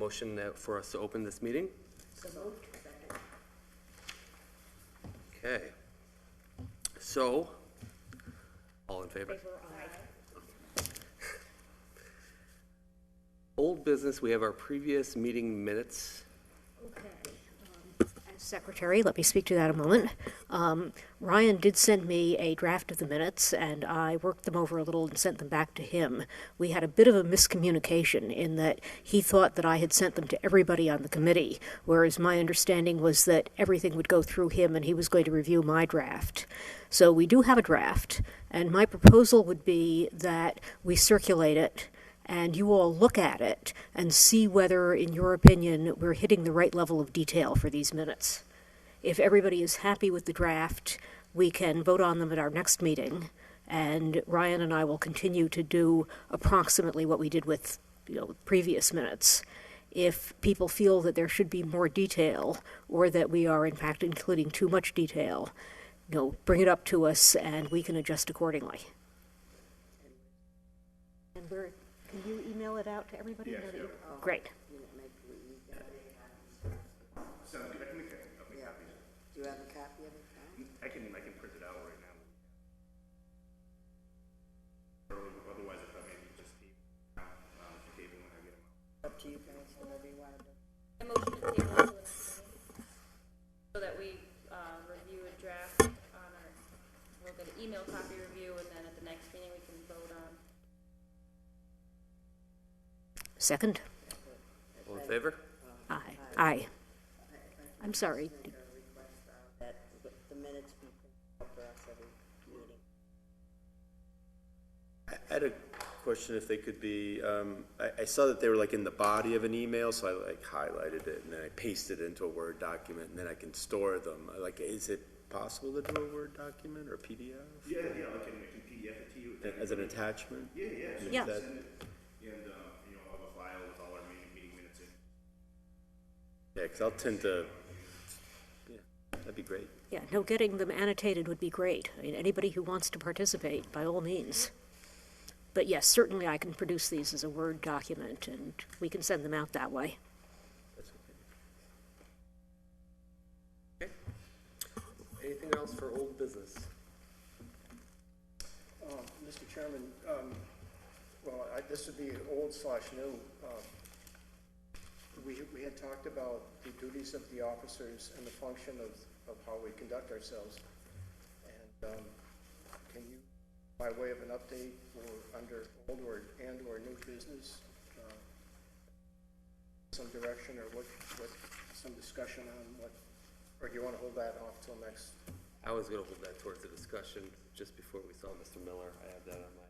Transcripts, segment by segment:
motion for us to open this meeting? So moved. Okay. So, all in favor? Aye. Old business, we have our previous meeting minutes. Okay. As secretary, let me speak to that a moment. Ryan did send me a draft of the minutes, and I worked them over a little and sent them back to him. We had a bit of a miscommunication in that he thought that I had sent them to everybody on the committee, whereas my understanding was that everything would go through him and he was going to review my draft. So we do have a draft, and my proposal would be that we circulate it and you all look at it and see whether, in your opinion, we're hitting the right level of detail for these minutes. If everybody is happy with the draft, we can vote on them at our next meeting, and Ryan and I will continue to do approximately what we did with, previous minutes. If people feel that there should be more detail, or that we are in fact including too much detail, bring it up to us and we can adjust accordingly. And can you email it out to everybody? Yes, yeah. Great. So I can make copies. Do you have a copy of it? I can print it out right now. Otherwise, if I maybe just table when I get them out. Up to you guys, whatever you want to do. A motion to table to the next meeting, so that we review a draft on our, we'll get an email copy review, and then at the next meeting we can vote on. Second? All in favor? Aye. Aye. I'm sorry. That the minutes be printed out for us every meeting. I had a question if they could be, I saw that they were like in the body of an email, so I highlighted it and then I pasted it into a Word document and then I can store them. Is it possible to do a Word document or a PDF? Yeah, I can PDF it to you. As an attachment? Yeah. Yeah. Send it, and I'll have a file with all our meeting minutes in. Yeah, because I'll tend to, that'd be great. Yeah, getting them annotated would be great. I mean, anybody who wants to participate, by all means. But yes, certainly I can produce these as a Word document, and we can send them out that way. That's Okay. Anything else for old business? Mr. Chairman, this would be old/new. We had talked about the duties of the officers and the function of how we conduct ourselves. And can you, by way of an update or under old or new business, some direction or what some discussion on what, or do you want to hold that off till next? I was going to hold that towards the discussion just before we saw Mr. Miller. I have that on my.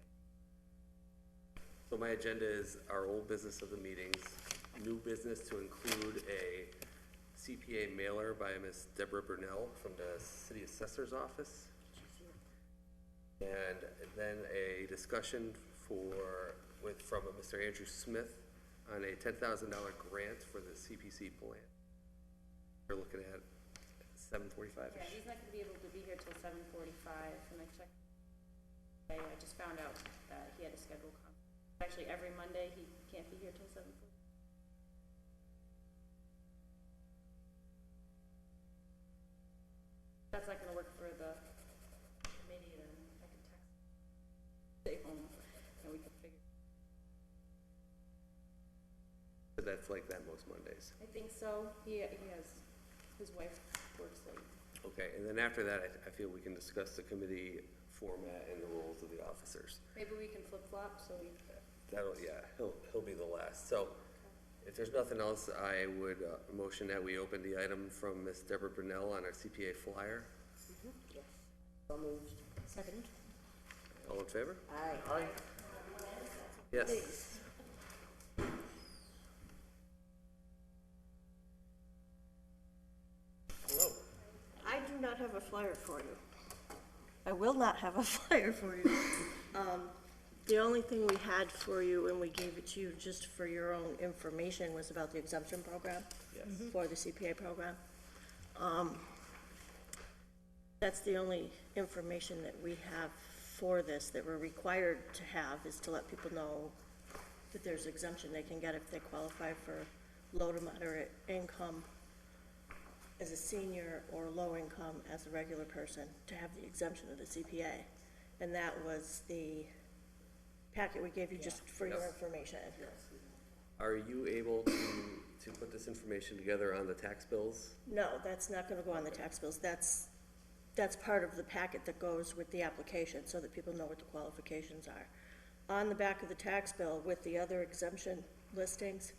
So my agenda is our old business of the meetings, new business to include a CPA mailer by Ms. Deborah Brunelle from the City Assessor's Office. And then a discussion from Mr. Andrew Smith on a $10,000 grant for the CPC Plan. We're looking at 7:45. Yeah, he's not going to be able to be here till 7:45, and I checked. I just found out that he had a scheduled conflict. Actually, every Monday he can't be here till 7:45. That's not going to work for the committee, then I can text, stay home, and we can figure. But that's like that most Mondays. I think so. He has, his wife works late. Okay, and then after that, I feel we can discuss the committee format and the roles of the officers. Maybe we can flip-flop, so we. He'll be the last. So if there's nothing else, I would motion that we open the item from Ms. Deborah Brunelle on our CPA flyer. Yes. So moved. Second? All in favor? Aye. Yes. Hello. I do not have a flyer for you. I will not have a flyer for you. The only thing we had for you, and we gave it to you just for your own information, was about the exemption program. Yes. For the CPA program. That's the only information that we have for this that we're required to have, is to let people know that there's exemption they can get if they qualify for low to moderate income as a senior or low income as a regular person to have the exemption of the CPA. And that was the packet we gave you just for your information. Are you able to put this information together on the tax bills? No, that's not gonna go on the tax bills. That's part of the packet that goes with the application so that people know what the qualifications are. On the back of the tax bill with the other exemption listings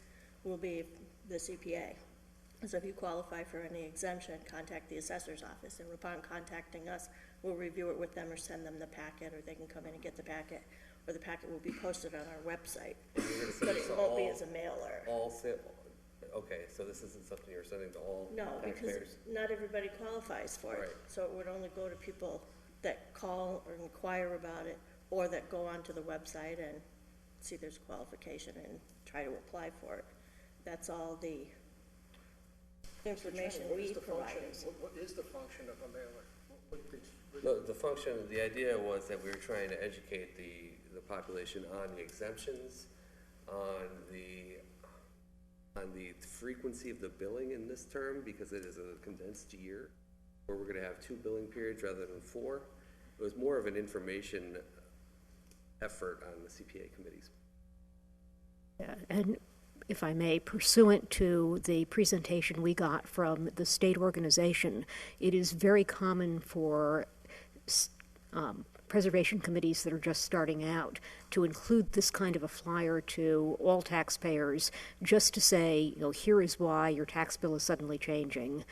will be the CPA. So if you qualify for any exemption, contact the assessor's office, and upon contacting us, we'll review it with them or send them the packet, or they can come in and get the packet, or the packet will be posted on our website. You're gonna send But this it to won't be all- as a mailer. Okay, so this isn't something you're sending to all No, because taxpayers? not everybody qualifies for it. Right. So it would only go to people that call or inquire about it, or that go onto the website and see there's qualification and try to apply for it. That's all the information What we is the function, provide. what is the function of a mailer? No, the function, the idea was that we were trying to educate the population on the exemptions, on the frequency of the billing in this term, because it is a condensed year, where we're gonna have 2 billing periods rather than 4. It was more of an information effort on the CPA committees. Yeah, and if I may, pursuant to the presentation we got from the state organization, it is very common for preservation committees that are just starting out to include this kind of a flyer to all taxpayers, just to say, here is why your tax bill is suddenly changing.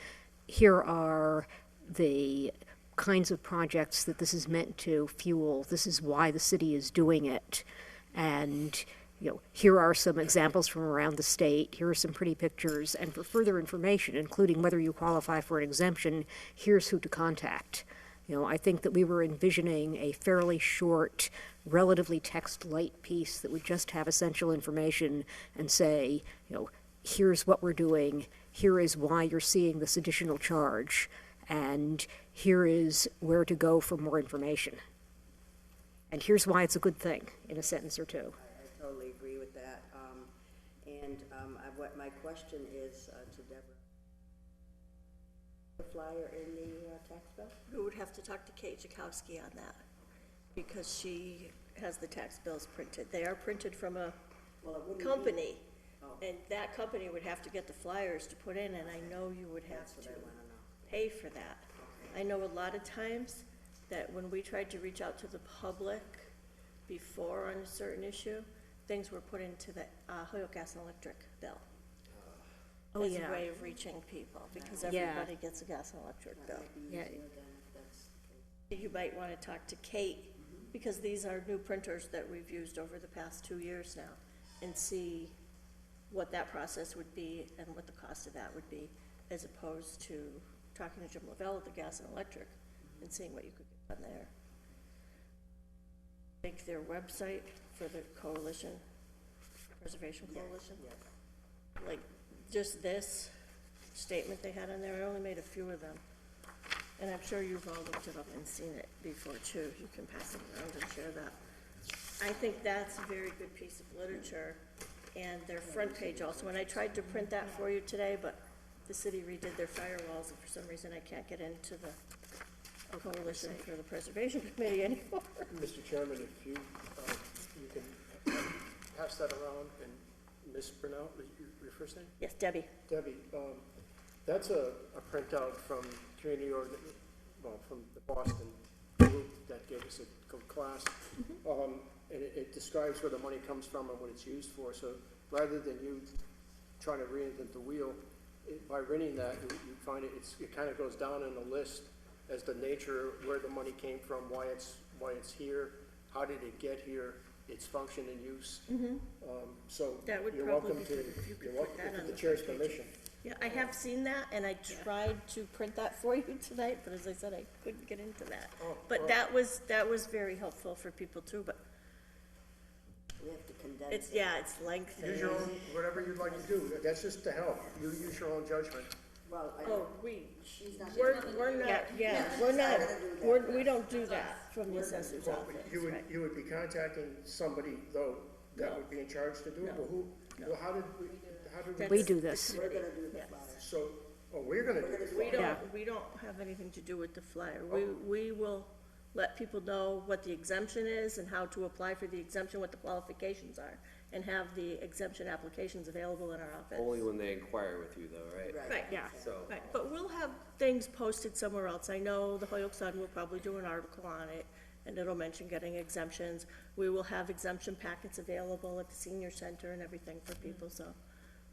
Here are the kinds of projects that this is meant to fuel. This is why the city is doing it. And here are some examples from around the state. Here are some pretty pictures. And for further information, including whether you qualify for an exemption, here's who to contact. I think that we were envisioning a fairly short, relatively text-light piece that would just have essential information and say, here's what we're doing, here is why you're seeing this additional charge, and here is where to go for more information. And here's why it's a good thing, in a sentence or two. I totally agree with that. What my question is to Deborah. The flyer in the tax bill? We would have to talk to Kate Jakowski on that, because she has the tax bills printed. They are printed from a company, and that company would have to get the flyers to put in, and I know you would have to pay for that. I know a lot of times that when we tried to reach out to the public before on a certain issue, things were put into the Holyoke Gas and Electric bill. Oh, As yeah. a way of reaching people, because Yeah. everybody gets a gas and electric bill. Yeah. You might want to talk to Kate, because these are new printers that we've used over the past 2 years now, and see what that process would be and what the cost of that would be, as opposed to talking to Jim Lavelle at the Gas and Electric and seeing what you could get done there. Make their website for the coalition, Preservation Coalition. Like, just this statement they had on there, I only made a few of them. And I'm sure you've all looked it up and seen it before too. You can pass it around and share that. I think that's a very good piece of literature, and their front page also. And I tried to print that for you today, but the city redid their firewalls, and for some reason I can't get into the coalition for the Preservation Committee anymore. Mr. Chairman, if you can pass that around, and Ms. Brunelle, your first name? Yes, Debbie. Debbie, that's a printout from community from the Boston group that gave us a good class. And it describes where the money comes from and what it's used for. So rather than you trying to reinvent the wheel, by reading that, you find it kind of goes down in the list as the nature, where the money came from, why it's here, how did it get here, its function and use. So That would you're probably welcome be to, good if you could you're put welcome that with on the the chair's front page. permission. Yeah, I have seen that, and I tried to print that for you tonight, but as I said, I couldn't get into that. But that was very helpful for people too, but We have to condense it's, it. it's lengthy. Use your own, whatever you'd like to do, that's just to help, you use your own judgment. Well, she's not. We're not, we don't do that from the assessor's Well, office, you right? would be contacting somebody, though, that would be in charge to do it, well, how how do we? We do this. We're gonna do the Yes. flyer. So, oh, we're gonna do this. We Yeah. we don't have anything to do with the flyer. We will let people know what the exemption is and how to apply for the exemption, what the qualifications are, and have the exemption applications available in our office. Only when they inquire with you though, right? Right, Yeah. So, right, but we'll have things posted somewhere else. I know the Holyoke Sun will probably do an article on it, and it'll mention getting exemptions. We will have exemption packets available at the senior center and everything for people, so.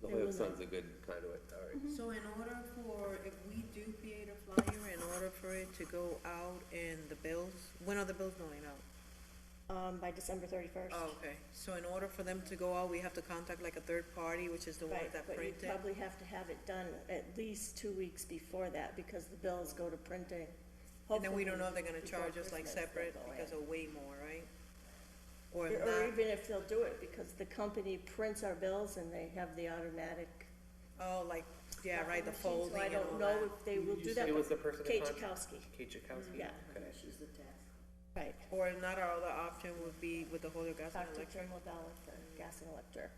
the they will Holyoke know. Sun's a good conduit, all right. So in order for, if we do create a flyer, in order for it to go out in the bills, when are the bills going out? By December 31st. Oh, okay, so in order for them to go out, we have to contact like a third party, which is the one Right, that but you printed? probably have to have it done at least 2 weeks before that, because the bills go to printing. And then we don't know if they're gonna Hopefully charge us like before Christmas separate they'll go because in. of way more, right? Or Or not, even if they'll do it, because the company prints our bills and they have the automatic. oh, like, yeah, right, the folding So I and all don't know that. if they will do that. Who was but the person in Kate contact? Chakowski, Kate Chakowski? yeah, Okay. She's the tax. right. Or not, our other option would be with the Holyoke Gas and Talk to Electric. Jim LaBelle at the Gas and Electric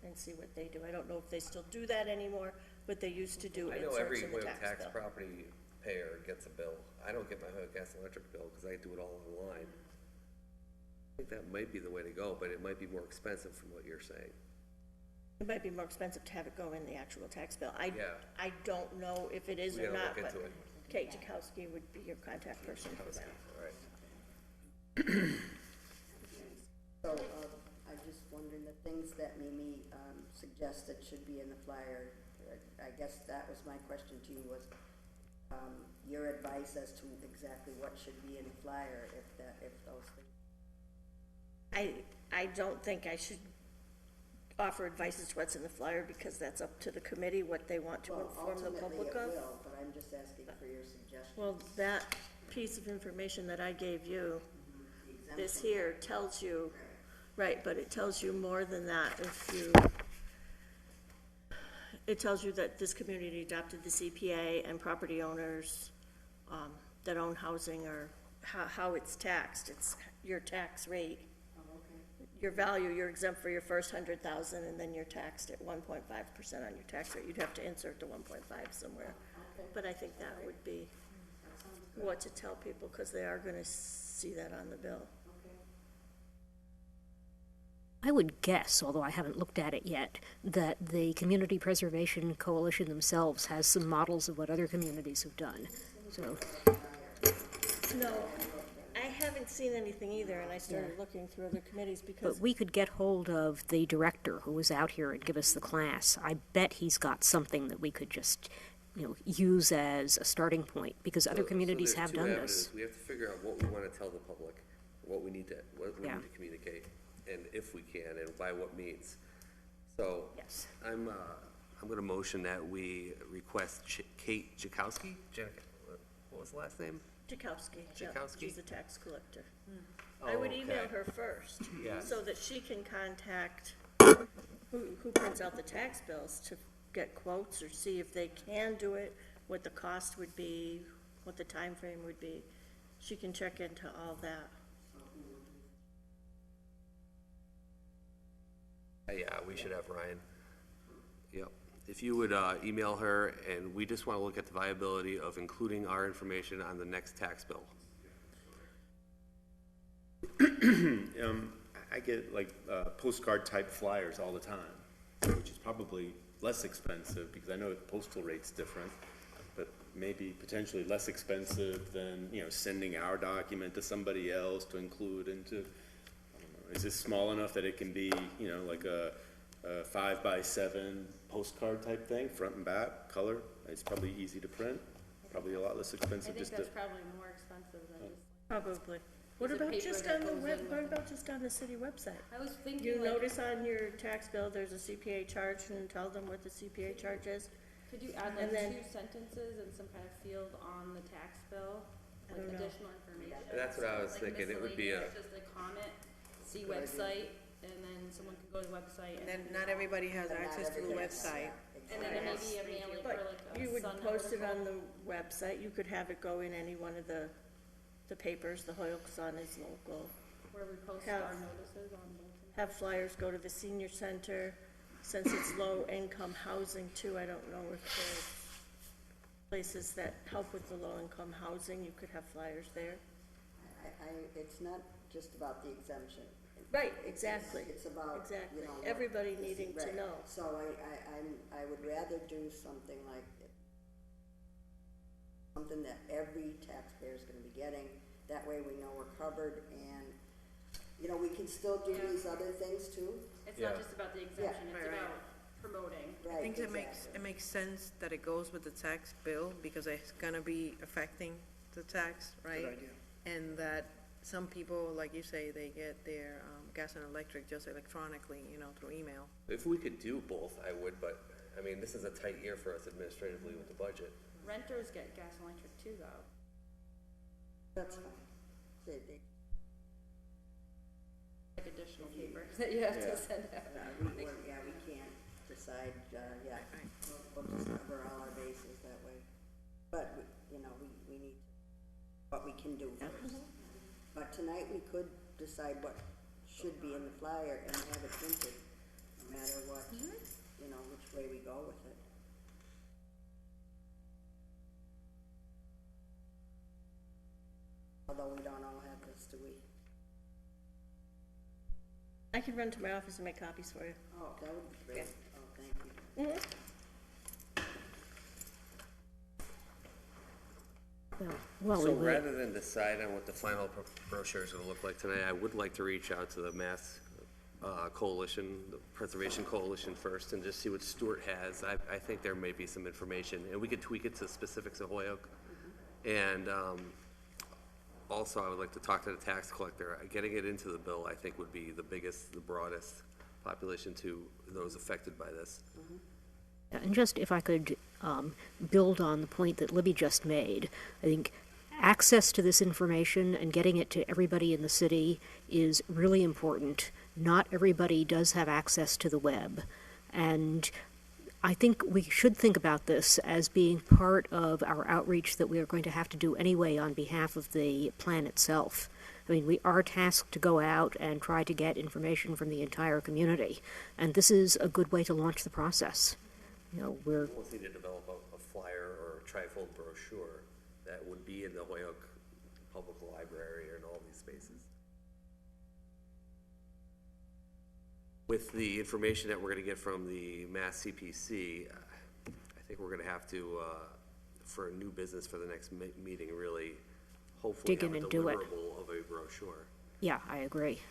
and see what they do. I don't know if they still do that anymore, but they used to do I know inserts every in the Holyoke tax tax bill. property payer gets a bill. I don't get my Holyoke gas and electric bill because I do it all online. I think that might be the way to go, but it might be more expensive from what you're saying. It might be more expensive to have it go in the actual tax bill. Yeah. I don't know if it is We or gotta not, look but into it. Kate Chakowski would be your contact person for that. All right. So, I'm just wondering, the things that Mimi, suggested should be in the flyer, I guess that was my question to you, was, your advice as to exactly what should be in the flyer, if those things. I don't think I should offer advice as to what's in the flyer, because that's up to the committee, what they want to Well, inform the ultimately public it of. will, but I'm just asking for your suggestions. Well, that piece of information that I gave you, The this exemption. here tells you, right, but it tells you more than that. It tells you that this community adopted the CPA and property owners, that own housing, or how it's taxed. It's your tax rate. Oh, okay. Your value, you're exempt for your first 100,000, and then you're taxed at 1.5% on your tax rate. You'd have to insert the 1.5 somewhere. Okay. But I think that would be That sounds good. what to tell people, because they are gonna see that on the bill. Okay. I would guess, although I haven't looked at it yet, that the Community Preservation Coalition themselves has some models of what other communities have done. So, No, I haven't seen anything either, and I started looking through other committees but because, we could get hold of the director who was out here and give us the class. I bet he's got something that we could just, use as a starting point, because other communities So there's have two done avenues. this. We have to figure out what we want to tell the public, what we need to Yeah. communicate, and if we can, and by what means. So, Yes. I'm gonna motion that we request Kate Jakowski? What was the last name? Jakowski, yeah, Jakowski? she's a tax collector. I would Oh, email okay. her first, Yeah. so that she can contact who prints out the tax bills to get quotes or see if they can do it, what the cost would be, what the time frame would be. She can check into all that. Yeah, we should have Ryan. Yep. If you would email her, and we just want to look at the viability of including our information on the next tax bill. I get like postcard type flyers all the time, which is probably less expensive because I know the postal rate's different, but maybe potentially less expensive than, sending our document to somebody else to include into, I don't know, is this small enough that it can be, like a 5x7 postcard type thing, front and back, color? It's probably easy to print, probably a lot less I expensive think just to. that's probably more expensive than just, Probably. What Piece of about paper just that on the goes web, in what with about just on the city website? I was thinking You like, notice on your tax bill, there's a CPA charge, and tell them what the CPA charge is. could you add and like then- 2 sentences and some kind of field on the tax bill? Like don't know. additional information? That's what I was Like thinking. It would be a- miscellaneous, just a comment, see website, and then someone can go to the website And and then not everybody has access to the website. and then maybe a mailing for But like a you would Sun post it article. on the website, you could have it go in any one of the papers, the Holyoke Sun is local. Where we post have- our notices on bulletin. Have flyers go to the senior center, since it's low-income housing too, I don't know if there's places that help with the low-income housing, you could have flyers there. It's not just about the exemption. Right, exactly. It's about, Exactly. you know. Everybody needing to right. know. So I would rather do something like, something that every taxpayer is gonna be getting. That way we know we're covered, and, you know, we can still do these other things too. It's Yeah. not just about the exemption, Right, it's right. about promoting. I think Right, it makes sense that it goes with the tax bill, because it's gonna be affecting the tax, right? Good idea. And that some people, like you say, they get their, gas and electric just electronically, through email. If we could do both, I would, but, I mean, this is a tight year for us administratively with the budget. Renters get gas and electric too, though. That's fine. They, Like additional paper that you have to send out. we can't decide, we'll just cover all our bases that way. But, you know, we need what we can do first. But tonight, we could decide what should be in the flyer and have it printed, no matter what, you know, which way we go with it. Although we don't all have this, do we? I can run to my office and make copies for you. Oh, that would be great. Oh, thank you. Well, we So would. rather than decide on what the final brochure is gonna look like tonight, I would like to reach out to the Mass Coalition, the Preservation Coalition first, and just see what Stuart has. I think there may be some information, and we could tweak it to specifics of Holyoke. And, also, I would like to talk to the tax collector. Getting it into the bill, I think, would be the biggest, the broadest population to those affected by this. And just if I could build on the point that Libby just made, I think access to this information and getting it to everybody in the city is really important. Not everybody does have access to the web. And I think we should think about this as being part of our outreach that we are going to have to do anyway on behalf of the plan itself. I mean, we are tasked to go out and try to get information from the entire community, and this is a good way to launch the process. You know, we're We'll need to develop a flyer or a trifold brochure that would be in the Holyoke Public Library or in all these spaces. With the information that we're gonna get from the Mass CPC, I think we're gonna have to, for a new business for the next meeting, really, hopefully Dig have in a and do it. deliverable of a brochure. yeah, I agree.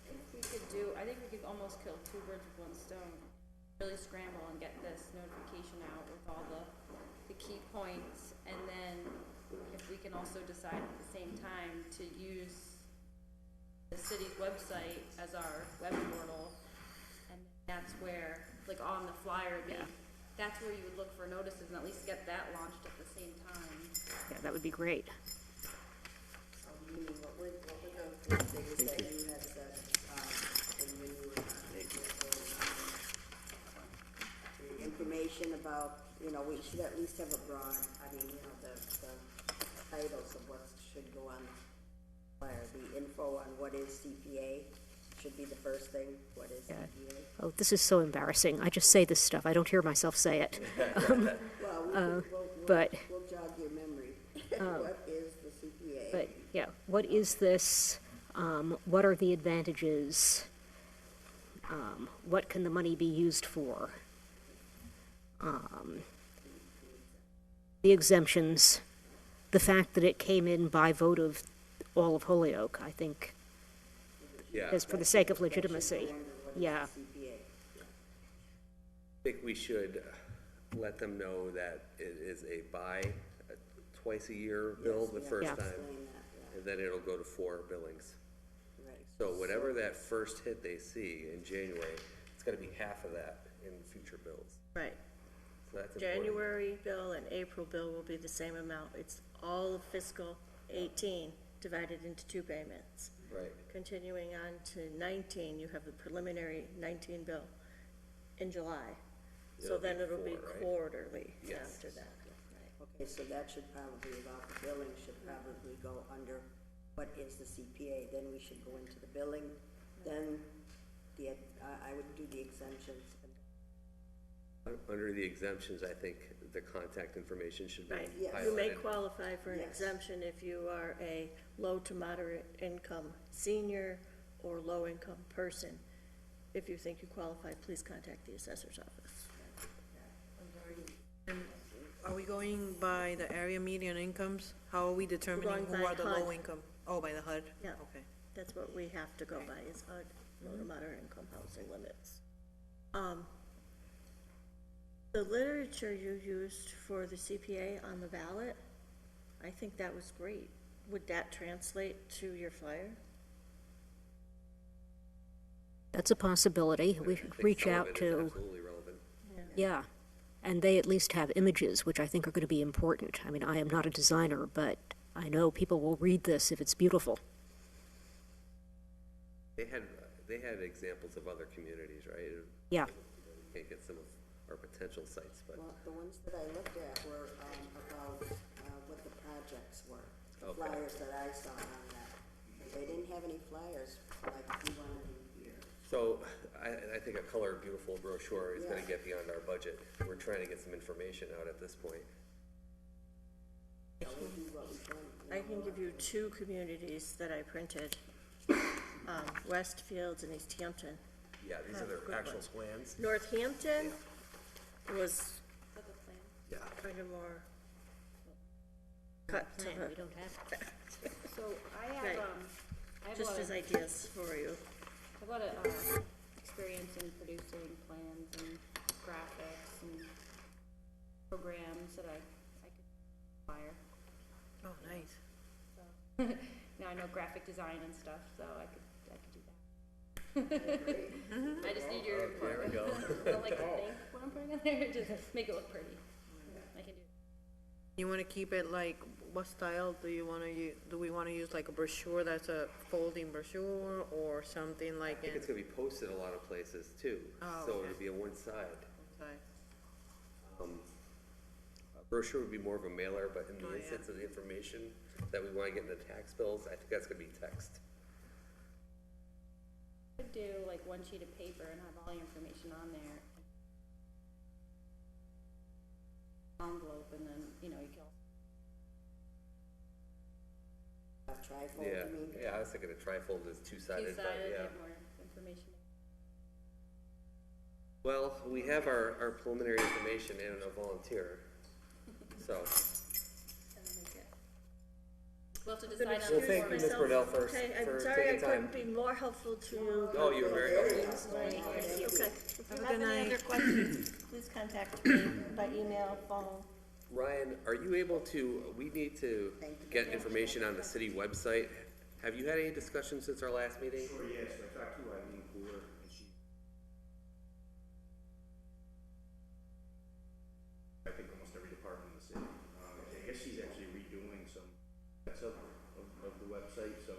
I think we could almost kill two birds with one stone. Really scramble and get this notification out with all the key points, and then if we can also decide at the same time to use the city's website as our web portal, and that's where, like on the flyer, that's where you would look for notices and at least get that launched at the same time. Yeah, that would be great. So you mean, what were the things that you had said, when you were the information about, you know, we should at least have a broad, I mean, you know, the titles of what should go on the flyer, the info on what is CPA should be the first thing, what is CPA? Oh, this is so embarrassing. I just say this stuff. I don't hear myself say it. Well, but- we'll jog your memory. What is the CPA? But, yeah, what is this? What are the advantages? What can the money be used for? The exemptions, the fact that it came in by vote of all of Holyoke, I think, Yeah, is for the sake of legitimacy. Yeah, CPA. I think we should let them know that it is a twice a year bill the first Yeah. time, Explain that, yeah, and then it'll go to 4 billings. right. So whatever that first hit they see in January, it's gonna be half of that in future bills. Right. So that's important. January bill and April bill will be the same amount. It's all of fiscal 18 divided into 2 payments. Right. Continuing on to 19, you have the preliminary 19 bill in July. So It'll be then it'll be 4, right? quarterly Yes. after that. Okay, so that should probably, about the billing, should probably go under what is the CPA, then we should go into the billing, then I would do the exemptions, and Under the exemptions, I think the contact information should be Right, Yes. you may highlighted. qualify for an Yes. exemption if you are a low to moderate income senior or low income person. If you think you qualify, please contact the assessor's office. And are we going by the area median incomes? How are we determining going who by are the HUD. low income? Oh, by the HUD? Yeah. Okay. That's what we have to go by, is HUD, low to moderate income housing limits. The literature you used for the CPA on the ballot, I think that was great. Would that translate to your flyer? That's a possibility. We I should think reach some of out it is to, absolutely relevant. yeah. And they at least have images, which I think are going to be important. I mean, I am not a designer, but I know people will read this if it's beautiful. They had examples of other communities, right? Yeah. We can't get some of our potential sites, but, Well, the ones that I looked at were, about, what the projects were, the Okay. flyers that I saw on that. They didn't have any flyers like you wanted in here. so I think a color beautiful brochure is gonna Yeah. get beyond our budget. We're trying to get some information out at this point. So we'll do what we can. I can give you two communities that I printed, Westfields and East Hampton. Yeah, these are Good their actual ones. plans. Northampton was Is that the plan? Yeah. kind of more cut to Plan, we the, don't have it. So I have, Right. I have a just lot as of, ideas for you. I have a lot of, experience in producing plans and graphics and programs that I could fire. Oh, nice. Now I know graphic design and stuff, so I could do that. I just need your input. There we go. I don't like to think what I'm putting on there, just make it look pretty. I can do You wanna keep it like, what style do you wanna use? Do we wanna use like a brochure that's a folding brochure or something like I think in? it's gonna be posted a lot of places too, Oh, so okay. it'd be on one side. Sorry. A brochure would be more of a mailer, but in Oh, the yeah. instance of the information that we wanna get in the tax bills, I think that's gonna be text. Could do like one sheet of paper and have all the information on there. Envelope, and then, you know, you can also A trifold, Yeah, you mean? yeah, I was thinking a trifold is two-sided, but two-sided, yeah. have more information. Well, we have our preliminary information and a volunteer, so. We'll have to I'm decide gonna on the Well, thank you, excuse Ms. myself. Brunelle, for Okay, I'm for sorry I taking time. couldn't be more helpful to you. Oh, you were very helpful. Okay, if you Have a have good any other night. questions, please contact me by email, phone. Ryan, are you able to, we need to get information on the city website. Have you had any discussions since our last meeting? Sure, yes, I talked to Eileen Cooler, and she, I think almost every department in the city. I guess she's actually redoing some bits of the website, so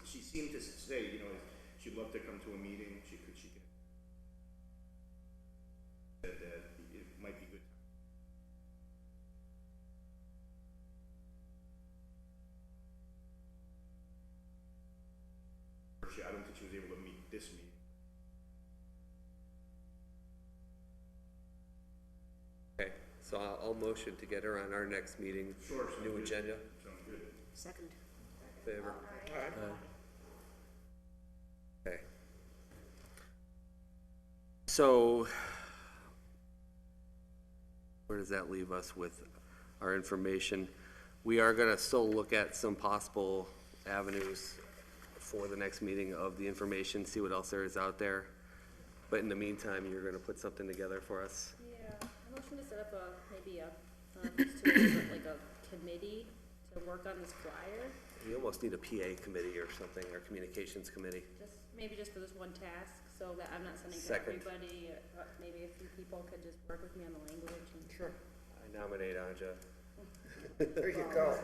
she seemed to say, you know, she'd love to come to a meeting, she could, that it might be good. I don't think she was able to meet this meeting. Okay, so I'll motion to get her on our next meeting. Sure, sounds New good. agenda, Sounds good. Second. favor? Okay. So, where does that leave us with our information? We are gonna still look at some possible avenues for the next meeting of the information, see what else there is out there. But in the meantime, you're gonna put something together for us. Yeah, I'm looking to set up maybe just to, like a committee to work on this flyer, We almost need a PA committee or something, or communications committee. maybe just for this one task, so that I'm not sending to Second. everybody, maybe a few people could just work with me on the language and. Sure. I nominate Anja. There you go.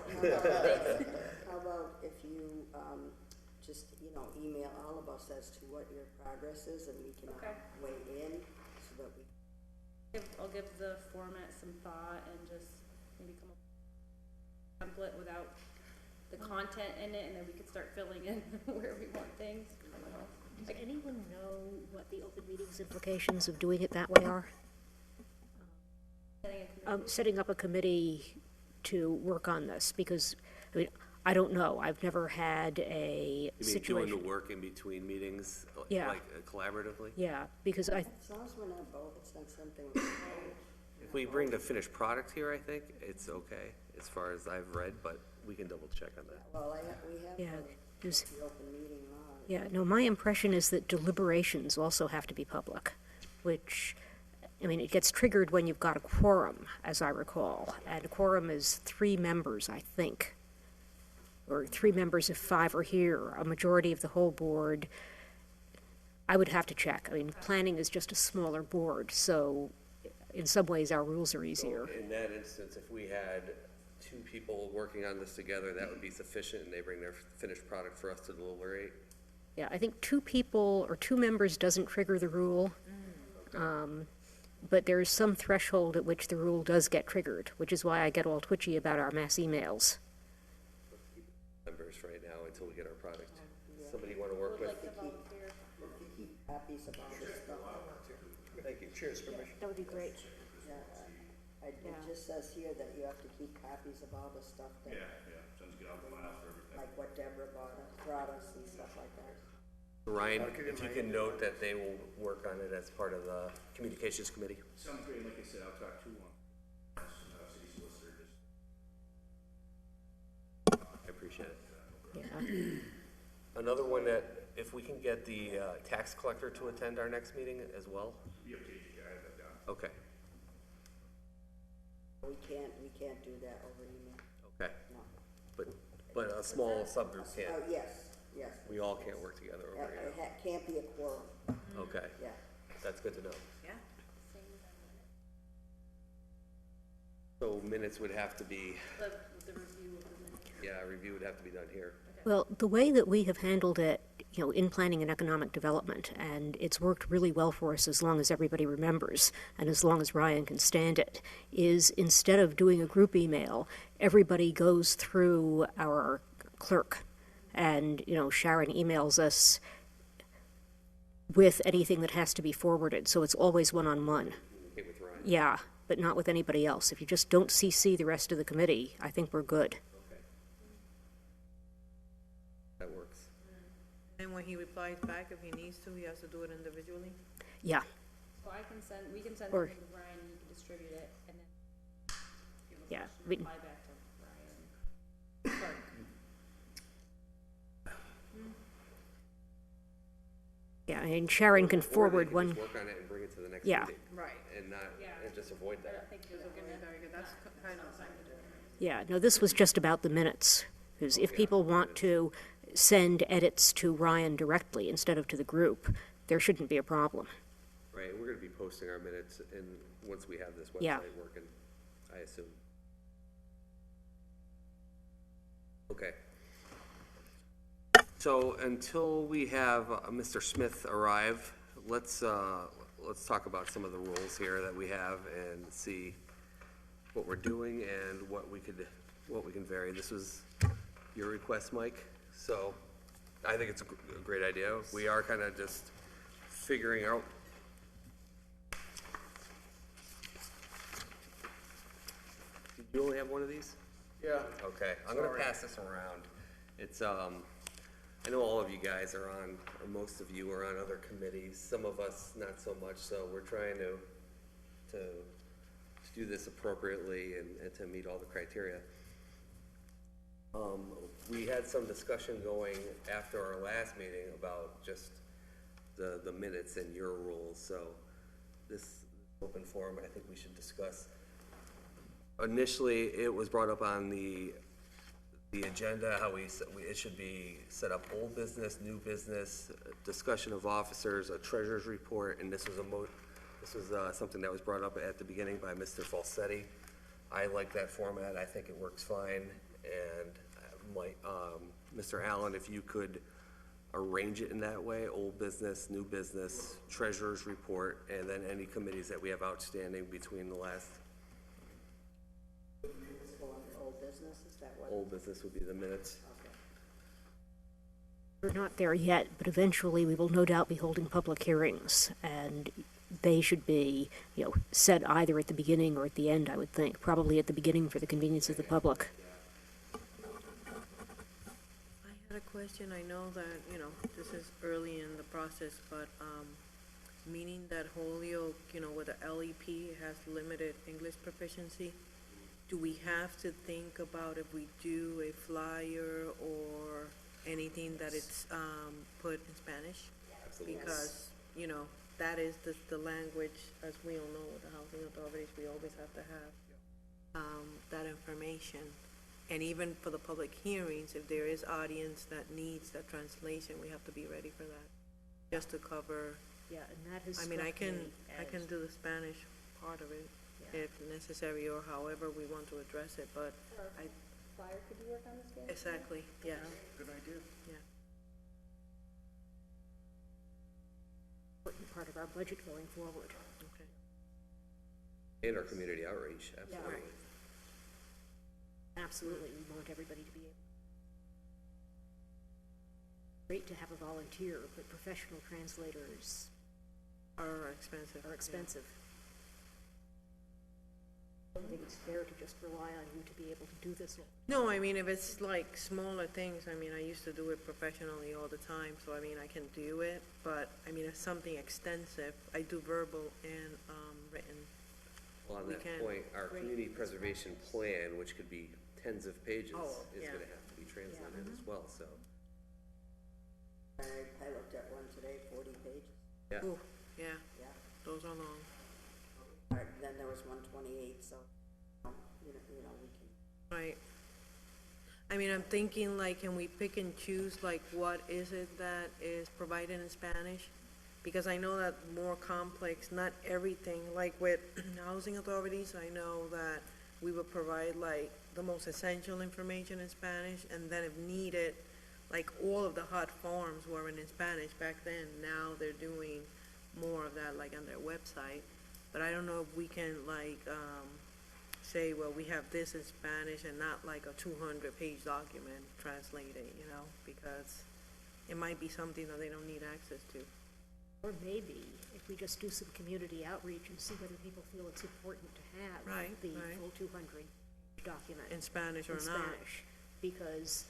How about if you, just, you know, email all of us as to what your progress is, and we can Okay. weigh in, so that we, I'll give the format some thought and just maybe come up with a template without the content in it, and then we could start filling in where we want things. I don't know. Does anyone know what the open meetings implications of doing it that way are? setting up a committee to work on this, because, I mean, I don't know, I've never had a You mean situation. doing the work in between meetings, Yeah. like collaboratively? Yeah, because As long as we're not both, it's not something. If we bring the finished product here, I think it's okay, as far as I've read, but we can double check on that. Well, we have Yeah, there's- the open meeting law. yeah, no, my impression is that deliberations also have to be public, which, I mean, it gets triggered when you've got a quorum, as I recall, and a quorum is 3 members, I think, or 3 members if 5 are here, a majority of the whole board. I would have to check. I mean, planning is just a smaller board, so in some ways our rules are easier. So in that instance, if we had 2 people working on this together, that would be sufficient, and they bring their finished product for us to deliberate? Yeah, I think 2 people or 2 members doesn't trigger the rule. But there is some threshold at which the rule does get triggered, which is why I get all twitchy about our mass emails. Members right now until we get our product. Somebody you want to work with? Keep copies of all this stuff. Thank you. Cheers, permission. That would be great. It just says here that you have to keep copies of all the stuff that, Sounds good, I'll file for everything. like what Deborah brought us and stuff like that. Ryan, if you can note that they will work on it as part of the communications committee. Sounds great, like I said, I'll talk to, city solicitor, just. I appreciate it. Yeah. Another one that, if we can get the tax collector to attend our next meeting as well? Be okay, I have that down. Okay, We can't do that over email, okay. no. But a small subgroup Oh, can. yes. We all can't work together over here. It can't be a quorum, Okay, yeah. that's good to know. Yeah. So minutes would have to be, The review of the minutes. yeah, review would have to be done here. Well, the way that we have handled it, you know, in planning and economic development, and it's worked really well for us as long as everybody remembers, and as long as Ryan can stand it, is instead of doing a group email, everybody goes through our clerk. And, you know, Sharon emails us with anything that has to be forwarded, so it's always one-on-one. Okay, with Ryan. Yeah, but not with anybody else. If you just don't CC the rest of the committee, I think we're good. Okay. That works. And when he replies back, if he needs to, he has to do it individually? Yeah, So we can send Or- it to Brian, you can distribute it, and then give us Yeah, a we- reply back to Brian. Clerk. yeah, and Sharon can Or they forward can one. just work on it and bring it to the next Yeah. meeting. Right. And not, Yeah. and just avoid I that. don't think you're gonna. Very good, that's kind of. Yeah, no, this was just about the minutes. Because if people want to send edits to Ryan directly instead of to the group, there shouldn't be a problem. Right, we're gonna be posting our minutes and once we have this Yeah. website working, I assume. Okay. So until we have Mr. Smith arrive, let's talk about some of the rules here that we have and see what we're doing and what we can vary. This was your request, Mike, so I think it's a great idea. We are kind of just figuring out. Did you only have one of these? Yeah. Okay, I'm gonna Sorry. pass this around. It's, I know all of you guys are on, or most of you are on other committees, some of us not so much, so we're trying to do this appropriately and to meet all the criteria. We had some discussion going after our last meeting about just the minutes and your rules, so this open forum, I think we should discuss. Initially, it was brought up on the agenda, how it should be set up old business, new business, discussion of officers, a treasurer's report, and this was something that was brought up at the beginning by Mr. Falsetti. I like that format, I think it works fine, and Mr. Allen, if you could arrange it in that way, old business, new business, treasurer's report, and then any committees that we have outstanding between the last. Let's go on to old business, is that what? Old business would be the minutes. Okay. We're not there yet, but eventually we will no doubt be holding public hearings. And they should be, said either at the beginning or at the end, I would think, probably at the beginning for the convenience of the public. I had a question. I know that, this is early in the process, but, meaning that Holyoke, with the LEP has limited English proficiency, do we have to think about if we do a flyer or anything that it's, put in Spanish? Because, that is the language, as we all know, with the housing authorities, we always have to have, that information. And even for the public hearings, if there is audience that needs that translation, we have to be ready for that, just to cover. Yeah, and that has I mean, I struck can me as- do the Spanish part of it, Yeah. if necessary, or however we want to address it, but I, Flyer, could you work on this, Gary? exactly, yes, Good idea. yeah. Important part of our budget going forward. Okay. And our community outreach, absolutely. Absolutely, we want everybody to be able. Great to have a volunteer, but professional translators Are expensive. are yeah. expensive. I don't think it's fair to just rely on you to be able to do this. No, I mean, if it's like smaller things, I mean, I used to do it professionally all the time, so I mean, I can do it, but, I mean, if something extensive, I do verbal and, written. Well, on We that can- point, our Great. community preservation plan, which could be tens of pages, Oh, is yeah. gonna have to be translated as well, so. I looked at one today, 40 pages, Yeah, Ooh, yeah, yeah. those are long. Then there was 128, so, we can. Right. I mean, I'm thinking like, can we pick and choose, like, what is it that is provided in Spanish? Because I know that more complex, not everything, like with housing authorities, I know that we would provide like the most essential information in Spanish, and then if needed, like all of the hot forms were in Spanish back then. Now they're doing more of that like on their website. But I don't know if we can like, say, well, we have this in Spanish and not like a 200-page document translated, because it might be something that they don't need access to. Or maybe if we just do some community outreach and see whether people feel it's important to have Right, the right. full 200 document In Spanish or in not. Spanish, because,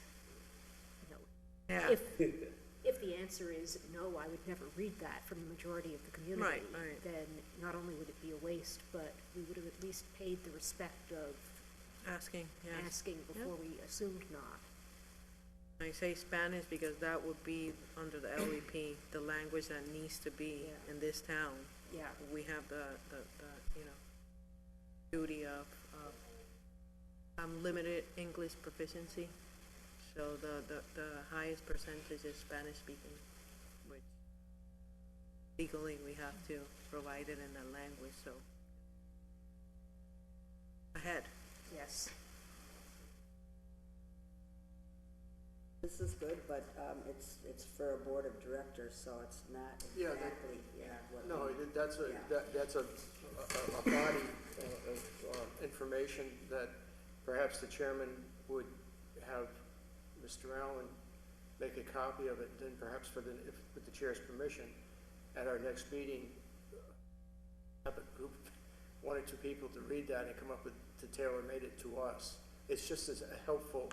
Yeah, if the answer is no, I would never read that from the majority of the community, Right, right. then not only would it be a waste, but we would have at least paid the respect of asking, yes. asking before we assumed not. I say Spanish because that would be under the LEP, the language that needs to be Yeah. in this town. Yeah. We have the duty of limited English proficiency. So the highest percentage is Spanish speaking, which legally we have to provide it in that language, so. Ahead. Yes. This is good, but, it's for a board of directors, so it's not Yeah, exactly, what. No, that's Yeah. that's a body of information that perhaps the chairman would have Mr. Allen make a copy of it, then perhaps with the chair's permission, at our next meeting, have a group, one or two people to read that and come up with, to tailor-made it to us. It's just as a helpful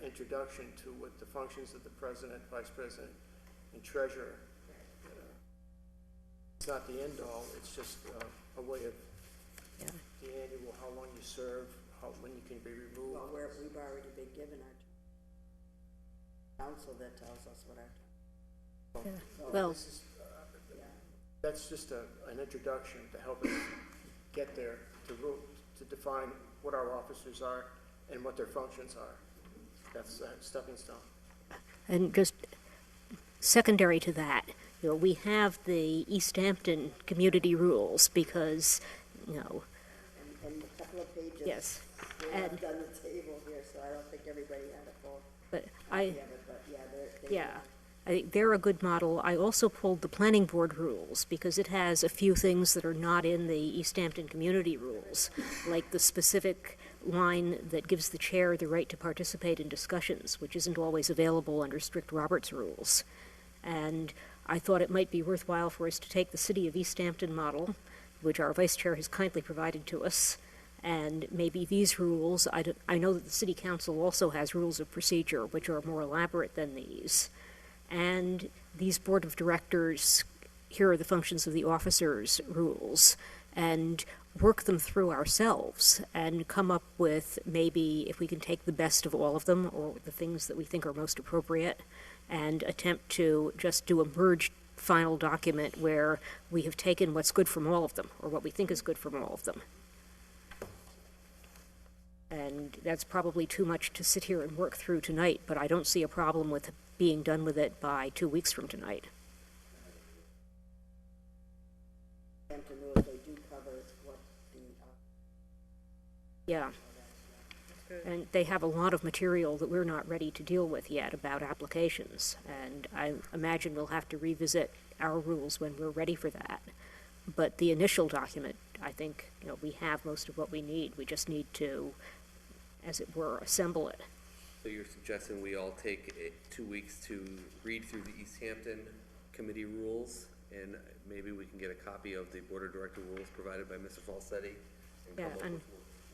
introduction to what the functions of the president, vice president, and treasurer. It's not the end all, it's just a way of Yeah. the annual, how long you serve, when you can be removed. Well, we've already been given our council that tells us what our. So, Well, This is, yeah. that's just an introduction to help us get there, to define what our officers are and what their functions are. That's a stepping stone. and just secondary to that, we have the East Hampton community rules because, And a couple of pages. yes. They're And, left on the table here, so I don't think everybody had a full but copy of it, but yeah, they're. yeah, I think they're a good model. I also pulled the planning board rules because it has a few things that are not in the East Hampton community rules, like the specific line that gives the chair the right to participate in discussions, which isn't always available under strict Roberts rules. And I thought it might be worthwhile for us to take the City of East Hampton model, which our vice chair has kindly provided to us, and maybe these rules, I know that the city council also has rules of procedure which are more elaborate than these. And these board of directors, here are the functions of the officers rules, and work them through ourselves and come up with maybe if we can take the best of all of them or the things that we think are most appropriate and attempt to just do a merged final document where we have taken what's good from all of them or what we think is good from all of them. And that's probably too much to sit here and work through tonight, but I don't see a problem with being done with it by 2 weeks from tonight. Hampton rules, they do cover what the, Yeah. And they have a lot of material that we're not ready to deal with yet about applications. And I imagine we'll have to revisit our rules when we're ready for that. But the initial document, I think, we have most of what we need. We just need to, as it were, assemble it. So you're suggesting we all take 2 weeks to read through the East Hampton committee rules, and maybe we can get a copy of the board of director rules provided by Mr. Falsetti and come Yeah, up and- with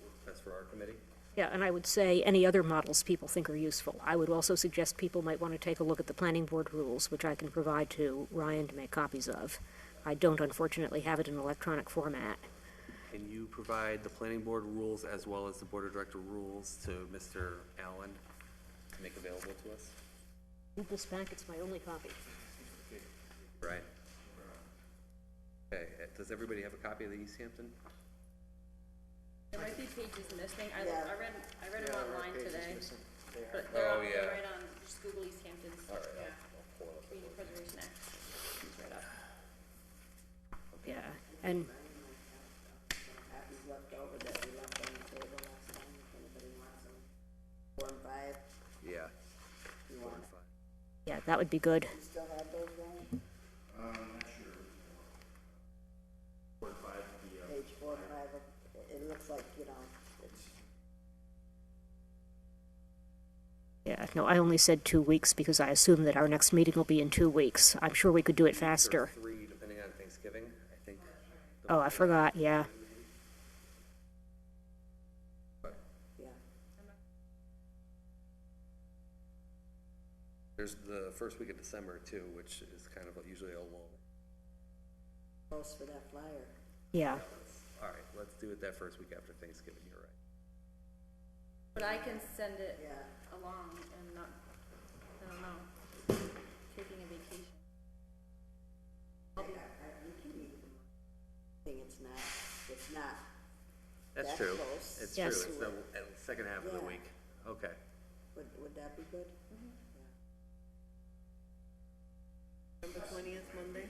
what's best for our committee? Yeah, and I would say any other models people think are useful. I would also suggest people might want to take a look at the planning board rules, which I can provide to Ryan to make copies of. I don't unfortunately have it in electronic format. Can you provide the planning board rules as well as the board of director rules to Mr. Allen to make available to us? Read this back, it's my only copy. Right. Okay, does everybody have a copy of the East Hampton? There might be pages missing. I Yeah. read them online today, but Oh, they're yeah. right on, just Google East Hampton's. All right, Yeah. I'll pull it up. Community Preservation Act. It's right up. Yeah, and copies left over that we left on the table last time, if anybody wants them. 4 and 5, Yeah. you want it. yeah, that would be good. You still have those, Ryan? Not sure. 4 and 5, Page 4, 5, it looks like, it's, Yeah, no, I only said 2 weeks because I assume that our next meeting will be in 2 weeks. I'm sure we could do it faster. Or 3, depending on Thanksgiving, I think. Oh, I forgot, yeah. yeah. There's the first week of December too, which is kind of usually a lull. Close for that flyer. Yeah, All right, let's do it that first week after Thanksgiving, you're right. But I can send it Yeah. along and not, I don't know, taking a vacation. We can meet them. I think it's not That's that true. close. It's Yes. true, it's the second half of the Yeah. week. Okay. Would that be good? November 20th, Monday?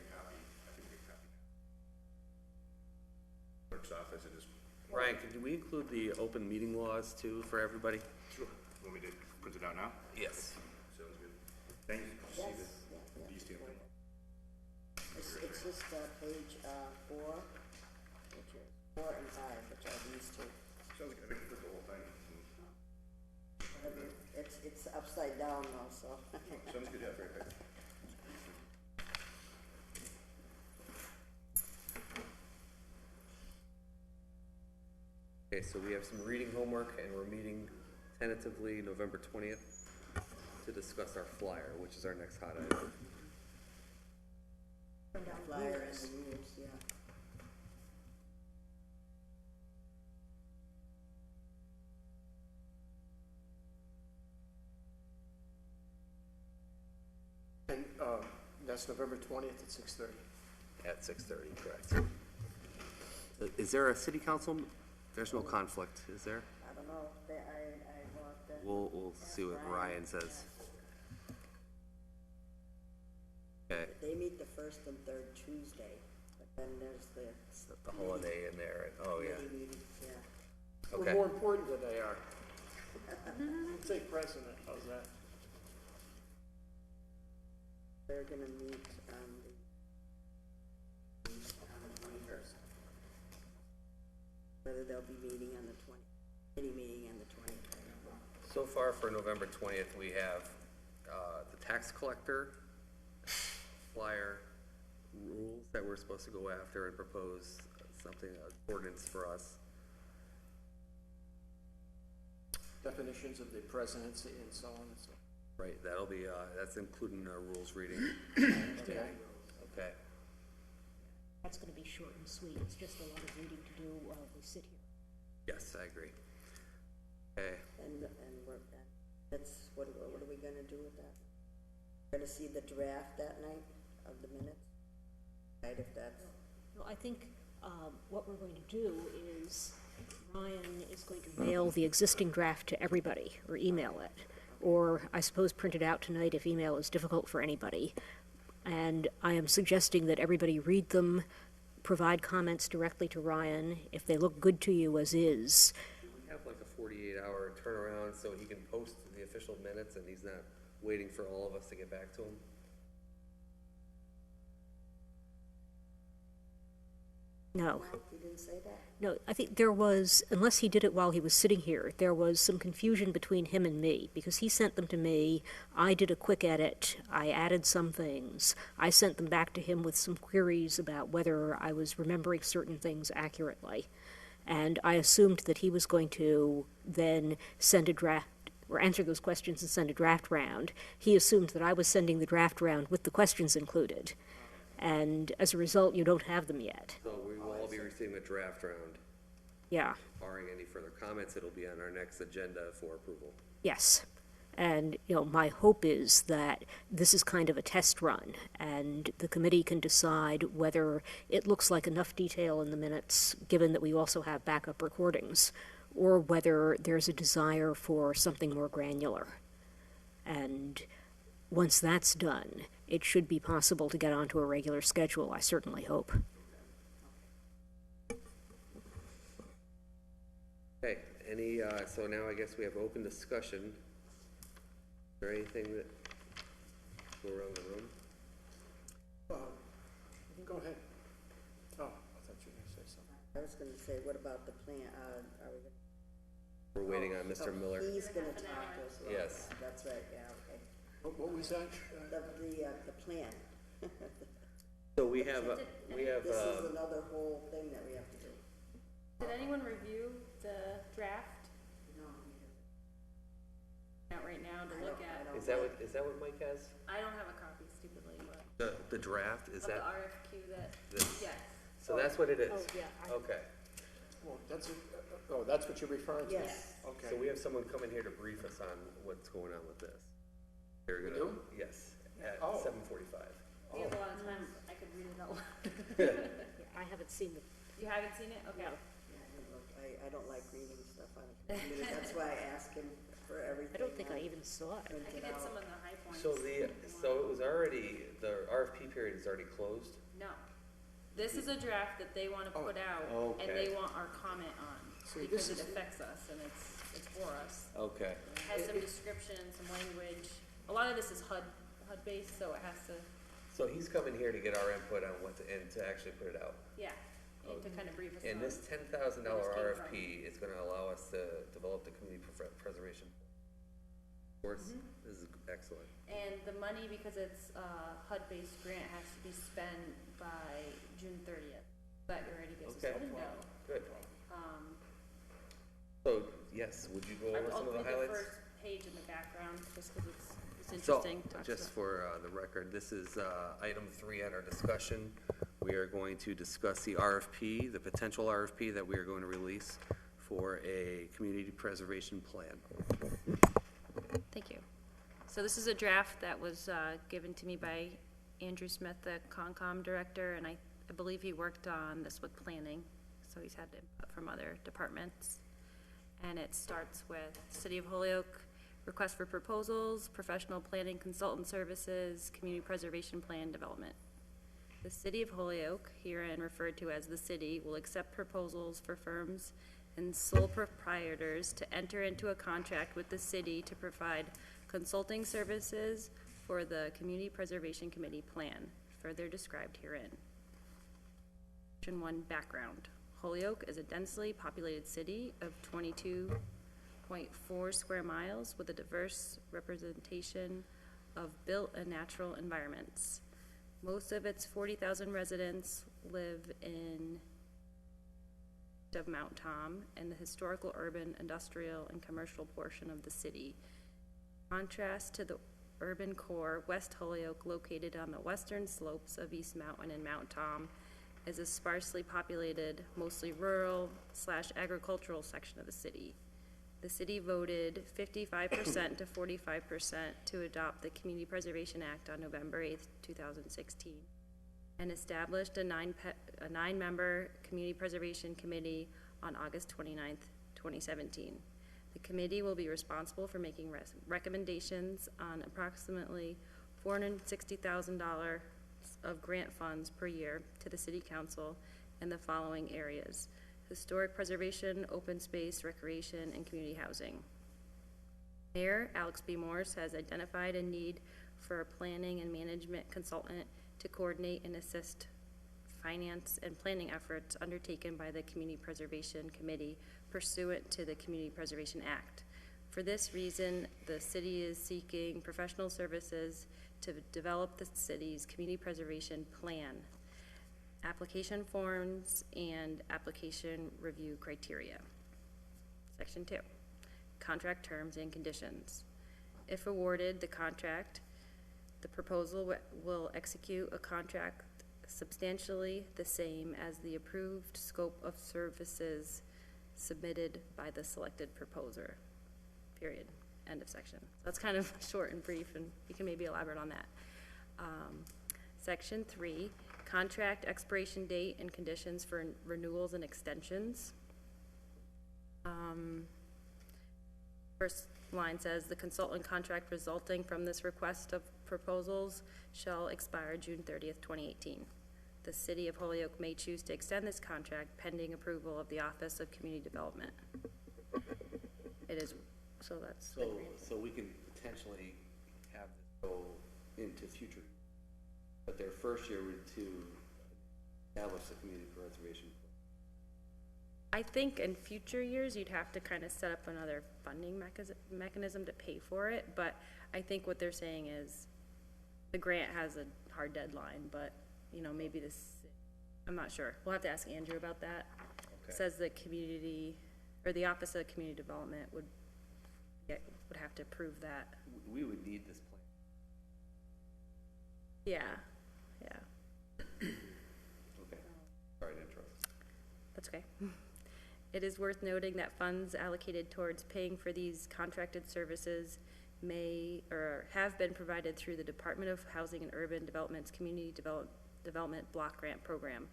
Clerk's office, and just, Ryan, could we include the open meeting laws too for everybody? sure, want me to print it out now? Yes. Sounds good. Thank you. Yes, Steve. yeah. East Hampton. It's just, page, 4, which is 4 and 5, which are these two. Sounds good, I can print the whole thing. It's upside down though, so. Sounds good, yeah, right back. Okay, so we have some reading homework and we're meeting tentatively November 20th to discuss our flyer, which is our next hot item. Flyer and the rules, yeah. And, that's November 20th at 6:30. At 6:30, correct. Is there a city council? There's no conflict, is there? I don't know, I want that. We'll see what Ryan says. Okay, They meet the first and third Tuesday, but then there's the holiday in there, and, oh, yeah. committee meetings, yeah. We're Okay. more important than they are. Say president, how's that? They're gonna meet on the 21st. Whether they'll be meeting on the 20th, any meeting on the 20th, I don't know. So far for November 20th, we have the tax collector, flyer, that we're supposed to go after and propose something, an ordinance for us. Definitions of the presidency and so on and so. Right, that'll be, that's including our rules reading. Okay. Okay, That's gonna be short and sweet, it's just a lot of reading to do while we sit here. yes, I agree. Okay, And that's, what are we gonna do with that? We're gonna see the draft that night of the minutes? Right, if that's, No, I think, what we're going to do is Ryan is going to mail the existing draft to everybody, or email it. Or I suppose print it out tonight if email is difficult for anybody. And I am suggesting that everybody read them, provide comments directly to Ryan. If they look good to you as is, we have like a 48-hour turnaround, so he can post the official minutes and he's not waiting for all of us to get back to him. no. you didn't say that? No, I think there was, unless he did it while he was sitting here, there was some confusion between him and me, because he sent them to me, I did a quick edit, I added some things, I sent them back to him with some queries about whether I was remembering certain things accurately, and I assumed that he was going to then send a draft, or answer those questions and send a draft round. He assumed that I was sending the draft round with the questions included, and as a result, you don't have them yet. So we will all be receiving a draft round. Yeah. Barring any further comments, it'll be on our next agenda for approval. Yes. And, my hope is that this is kind of a test run, and the committee can decide whether it looks like enough detail in the minutes, given that we also have backup recordings, or whether there's a desire for something more granular. And once that's done, it should be possible to get onto a regular schedule, I certainly hope. Okay, so now I guess we have open discussion. Is there anything that, go around the room? Go ahead. Oh, I thought you were gonna say something. I was gonna say, what about the plan, are we? We're waiting on Mr. Miller. He's gonna talk to us about Yes. that. That's right, yeah, okay. What was that? The plan. So we have, This is another whole thing that we have to do. Did anyone review the draft? No, Out right now to look at. is that what Mike has? I don't have a copy stupidly, but The draft, is of the that, RFQ that, this? yes. So that's what it is? Oh, yeah, Okay, Well, that's what you're referring to? Yes. Okay. so we have someone coming here to brief us on what's going on with this. They're We gonna, do? yes, at Oh. 7:45. We have a lot of time, I could read it out. I haven't seen the, You haven't seen it? Okay. I don't like reading stuff on a computer, that's why I ask him for everything. I don't think I even saw it. I could hit some of the high points. So it was already, the RFP period is already closed? No. This is a draft that they wanna put out, and okay. they want our comment on, See, because this it is- affects us, and it's for us. Okay. It has some description, some language. A lot of this is HUD-based, so it has to, So he's coming here to get our input on what to, and to actually put it out. yeah, and to kind of brief us on. And this $10,000 Where this came RFP is gonna allow us to develop the community preservation. Of course, this is excellent. And the money, because it's a HUD-based grant, has to be spent by June 30th. That already gives us Okay. a window. Good. Um, So, yes, would you go over I'll some of the read the highlights? first page in the background, just because it's So, interesting. Talks just about- for the record, this is item 3 on our discussion. We are going to discuss the RFP, the potential RFP that we are going to release for a community preservation plan. Thank you. So this is a draft that was given to me by Andrew Smith, the Concom director, and I believe he worked on this with planning, so he's had input from other departments. And it starts with City of Holyoke, request for proposals, professional planning consultant services, community preservation plan development. The City of Holyoke, herein referred to as the city, will accept proposals for firms and sole proprietors to enter into a contract with the city to provide consulting services for the Community Preservation Committee plan, further described herein. Section 1, background. Holyoke is a densely populated city of 22.4 square miles with a diverse representation of built and natural environments. Most of its 40,000 residents live in of Mount Tom and the historical, urban, industrial, and commercial portion of the city. Contrast to the urban core, West Holyoke, located on the western slopes of East Mountain and Mount Tom, is a sparsely populated, mostly rural/agricultural section of the city. The city voted 55% to 45% to adopt the Community Preservation Act on November 8th, 2016, and established a nine-member Community Preservation Committee on August 29th, 2017. The committee will be responsible for making recommendations on approximately $460,000 of grant funds per year to the City Council in the following areas: historic preservation, open space, recreation, and community housing. Mayor Alex B. Morse has identified a need for a planning and management consultant to coordinate and assist finance and planning efforts undertaken by the Community Preservation Committee pursuant to the Community Preservation Act. For this reason, the city is seeking professional services to develop the city's Community Preservation Plan, application forms, and application review criteria. Section 2, contract terms and conditions. If awarded the contract, the proposal will execute a contract substantially the same as the approved scope of services submitted by the selected proposer, period. End of section. That's kind of short and brief, and you can maybe elaborate on that. Section 3, contract expiration date and conditions for renewals and extensions. First line says, the consultant contract resulting from this request of proposals shall expire June 30th, 2018. The City of Holyoke may choose to extend this contract pending approval of the Office of Community Development. It is, so that's. So we can potentially have this go into future, but their first year would to establish the community preservation. I think in future years, you'd have to kind of set up another funding mechanism to pay for it, but I think what they're saying is the grant has a hard deadline, but, you know, maybe this, I'm not sure. We'll have to ask Andrew about that. Okay. Says the community, or the Office of Community Development would have to approve that. We would need this plan. Yeah, yeah, Okay. Sorry to interrupt. that's okay. It is worth noting that funds allocated towards paying for these contracted services may or have been provided through the Department of Housing and Urban Development's Community Development Block Grant Program.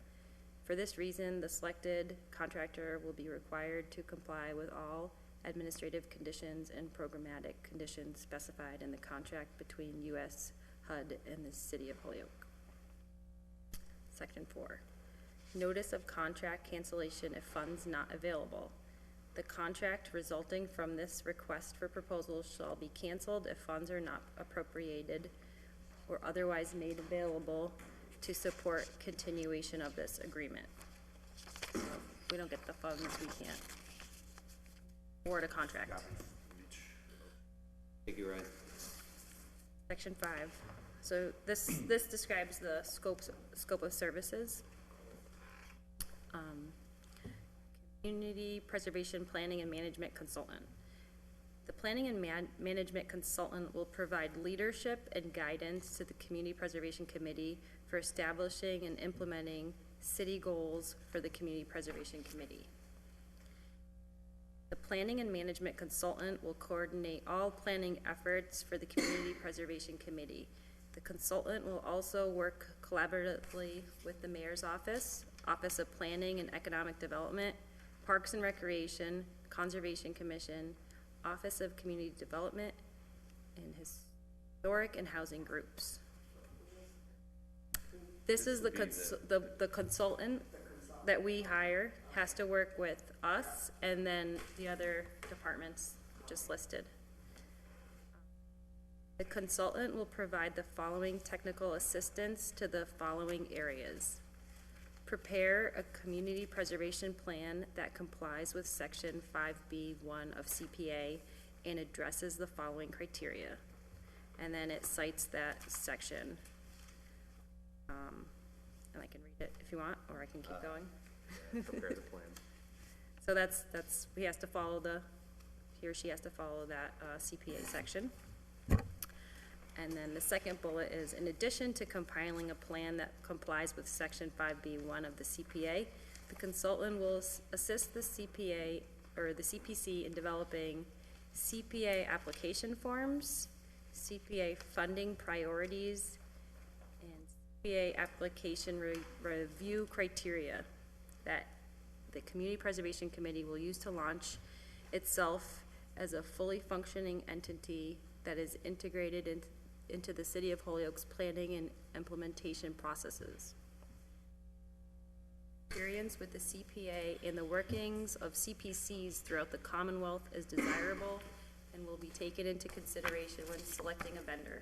For this reason, the selected contractor will be required to comply with all administrative conditions and programmatic conditions specified in the contract between U.S. HUD and the City of Holyoke. Section 4. Notice of contract cancellation if funds not available. The contract resulting from this request for proposal shall be canceled if funds are not appropriated or otherwise made available to support continuation of this agreement. So if we don't get the funds, we can't award a contract. Thank you, Ryan. Section 5. So this describes the scope of services. Community Preservation Planning and Management Consultant. The Planning and Management Consultant will provide leadership and guidance to the Community Preservation Committee for establishing and implementing city goals for the Community Preservation Committee. The Planning and Management Consultant will coordinate all planning efforts for the Community Preservation Committee. The consultant will also work collaboratively with the Mayor's Office, Office of Planning and Economic Development, Parks and Recreation, Conservation Commission, Office of Community Development, and historic and housing groups. This is the consultant that we hire has to work with us and then the other departments just listed. The consultant will provide the following technical assistance to the following areas. Prepare a community preservation plan that complies with Section 5B1 of CPA and addresses the following criteria. And then it cites that section. and I can read it if you want, or I can keep going. Prepare the plan. So that's, he has to follow he or she has to follow that CPA section. And then the second bullet is, in addition to compiling a plan that complies with section 5B1 of the CPA, the consultant will assist the CPA or the CPC in developing CPA application forms, CPA funding priorities, and CPA application review criteria that the Community Preservation Committee will use to launch itself as a fully functioning entity that is integrated into the City of Holyoke's planning and implementation processes. Experience with the CPA and the workings of CPCs throughout the Commonwealth is desirable and will be taken into consideration when selecting a vendor.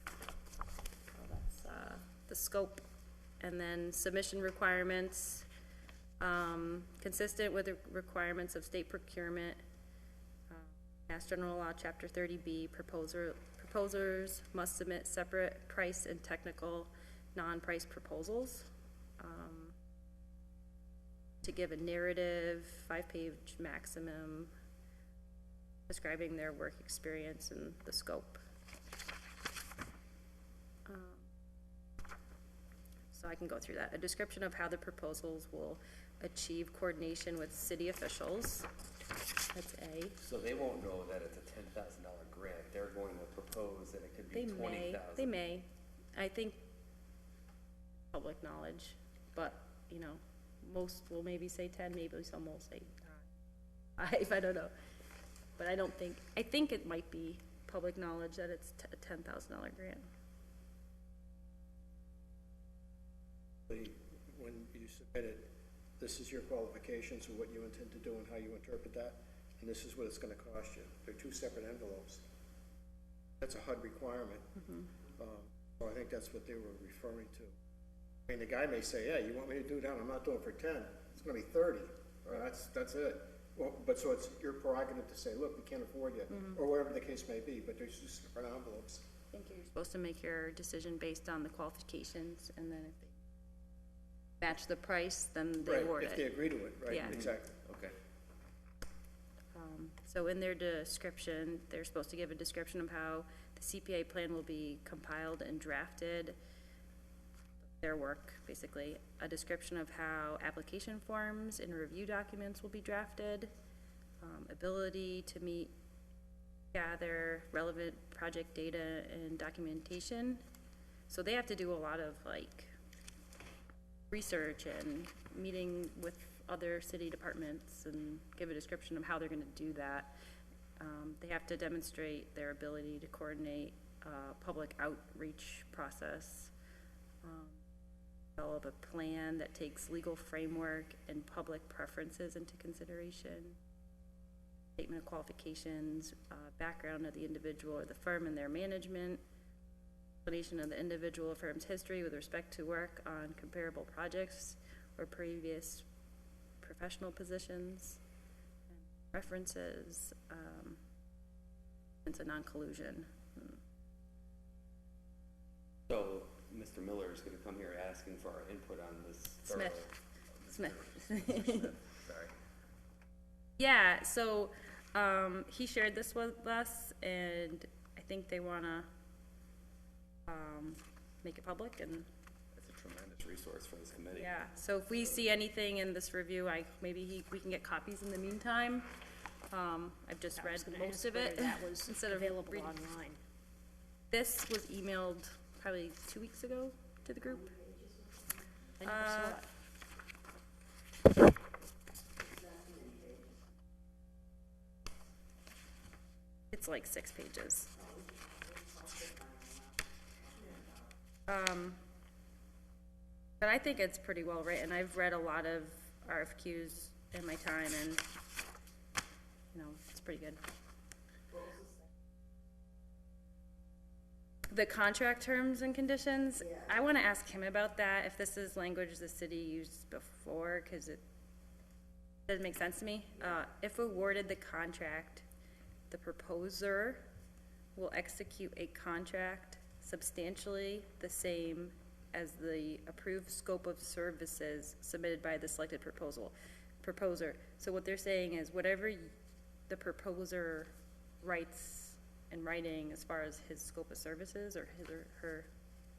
So that's the scope. And then submission requirements, consistent with the requirements of state procurement, Mass General Law, Chapter 30B, proposers must submit separate price and technical non-price proposals to give a narrative, 5-page maximum, describing their work experience and the scope. So I can go through that. A description of how the proposals will achieve coordination with city officials. That's A. So they won't know that it's a $10,000 grant. They're going to propose and it could be $20,000. They may. I think public knowledge, but, you know, most will maybe say 10, maybe some will say 5, I don't know. But I think it might be public knowledge that it's a $10,000 grant. When you submit it, this is your qualifications of what you intend to do and how you interpret that, and this is what it's gonna cost you. They're two separate envelopes. That's a HUD requirement. So I think that's what they were referring to. I mean, the guy may say, yeah, you want me to do that? I'm not doing it for 10. It's gonna be 30. That's it. Well, but so it's your prerogative to say, look, we can't afford you, or whatever the case may be, but there's just different envelopes. I think you're supposed to make your decision based on the qualifications, and then if they match the price, then they award If they it. agree to it, right, Yeah. exactly. Okay. So in their description, they're supposed to give a description of how the CPA plan will be compiled and drafted, their work, basically. A description of how application forms and review documents will be drafted, ability to gather relevant project data and documentation. So they have to do a lot of like research and meeting with other city departments and give a description of how they're going to do that. They have to demonstrate their ability to coordinate public outreach process, develop a plan that takes legal framework and public preferences into consideration, statement of qualifications, background of the individual or the firm and their management, explanation of the individual firm's history with respect to work on comparable projects or previous professional positions, references, and non-collusion. So Mr. Miller is going to come here asking for our input on this. Smith. Sorry. Yeah, so he shared this with us, and I think they want to make it public, and It's a tremendous resource for this committee. yeah. So if we see anything in this review, we can get copies in the meantime. I've just read most of it That was instead of available reading. online. This was emailed probably 2 weeks ago to the group. I never saw it. It's like 6 pages. But I think it's pretty well written. I've read a lot of RFQs in my time, and, you know, it's pretty good. The contract terms and conditions, I want to ask him about that, if this is language the city used before, because it doesn't make sense to me. If awarded the contract, the proposer will execute a contract substantially the same as the approved scope of services submitted by the selected proposer. So what they're saying is whatever the proposer writes in writing as far as his scope of services, or his or her,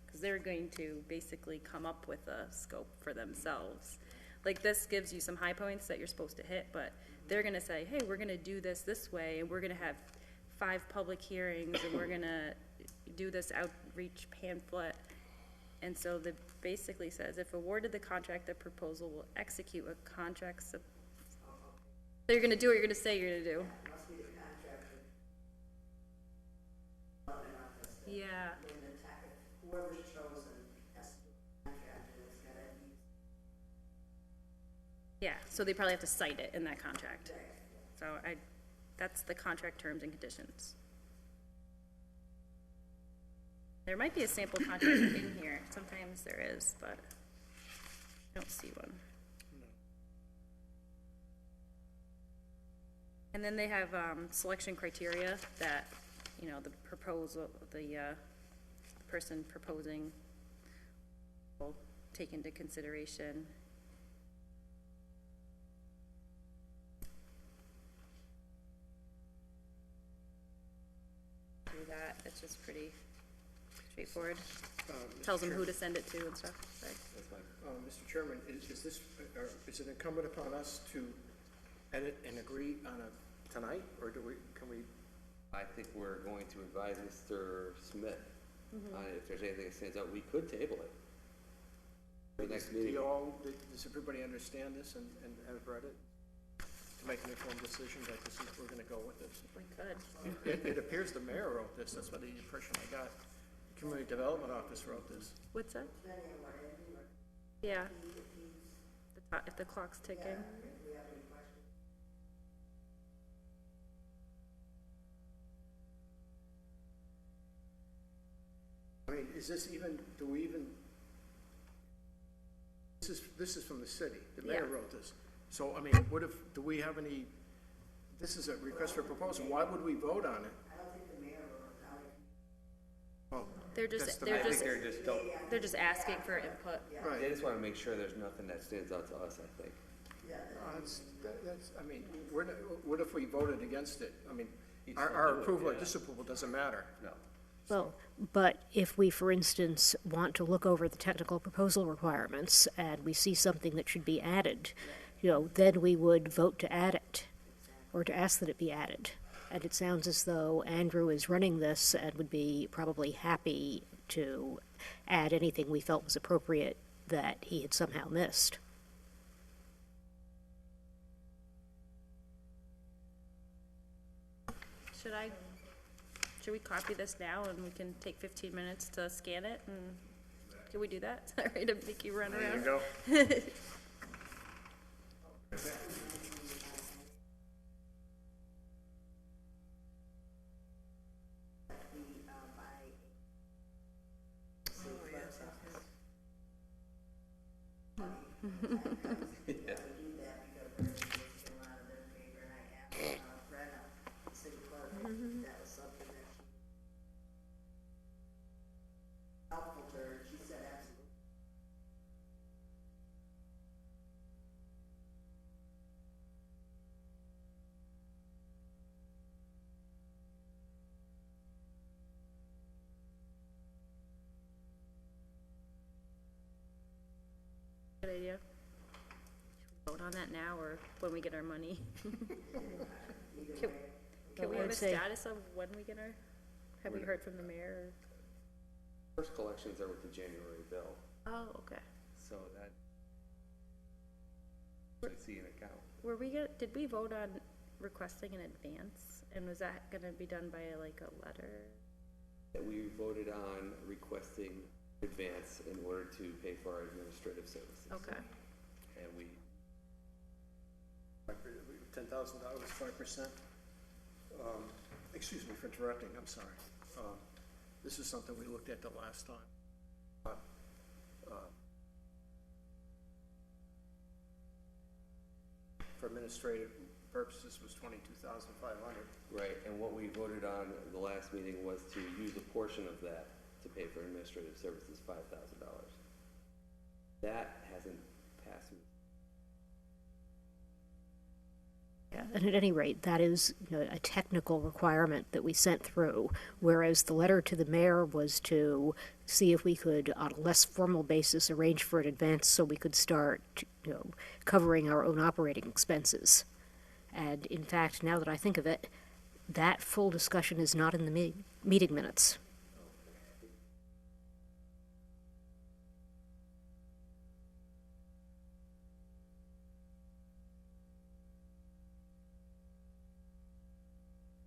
because they're going to basically come up with a scope for themselves. Like, this gives you some high points that you're supposed to hit, but they're gonna say, hey, we're gonna do this way, and we're gonna have 5 public hearings, and we're gonna do this outreach pamphlet. And so the basically says, if awarded the contract, the proposal will execute a contract. So you're gonna do what you're gonna say you're gonna do. Must be the contractor. Yeah. Whoever's chosen has to do a contract, and it's gotta be. Yeah, so they probably have to cite it in that contract. So that's the contract terms and conditions. There might be a sample contract in here. Sometimes there is, but I don't see one. And then they have selection criteria that, you know, the person proposing will take into consideration. Do that. It's just pretty straightforward. Tells them who to send it to and stuff. Sorry. Mr. Chairman, is this, or is it incumbent upon us to edit and agree on a, tonight, or can we? I think we're going to advise Mr. Smith on it. If there's anything that stands out, we could table it for the next meeting. Does everybody understand this and have read it? To make an informed decision that this is, we're gonna go with this. We could. It appears the mayor wrote this, that's what the impression I got. The Community Development Office wrote this. What's that? Yeah. If the clock's ticking. I mean, is this even, do we even, this is from the city, the mayor Yeah. wrote this. So, I mean, what if, do we have any, this is a request for proposal, why would we vote on it? I don't think the mayor wrote it down. Oh, They're That's just, the- they're I think just, they're just don't, they're just asking for input. they right. just wanna make sure there's nothing that stands out to us, I think. That's, I mean, what if we voted against it? I mean, You'd our still do it, approval or yeah. disapproval doesn't matter. No. Well, but if we, for instance, want to look over the technical proposal requirements and we see something that should be added, you know, then we would vote to add it, or to ask that it be added. And it sounds as though Andrew is running this and would be probably happy to add anything we felt was appropriate that he had somehow missed. Should we copy this now and we can take 15 minutes to scan it and, can we do that? Sorry to make you run around. There you go. That was something that she helpful to her, she said absolutely. Good idea. Should we vote on that now or when we get our money? Can we I have would a say- status of when we get our, have we heard from the mayor? First collections are with the January bill, Oh, okay. so that, I see an account. Did we vote on requesting an advance? And was that gonna be done by like a letter? That we voted on requesting advance in order to pay for our administrative services. Okay. And we, $10,000, 5%. Excuse me for interrupting, I'm sorry. This is something we looked at the last time. For administrative purposes was $22,500. right, and what we voted on the last meeting was to use a portion of that to pay for administrative services, $5,000. That hasn't passed me. Yeah, and at any rate, that is, a technical requirement that we sent through, whereas the letter to the mayor was to see if we could, on a less formal basis, arrange for it in advance so we could start, covering our own operating expenses. And in fact, now that I think of it, that full discussion is not in the meeting minutes.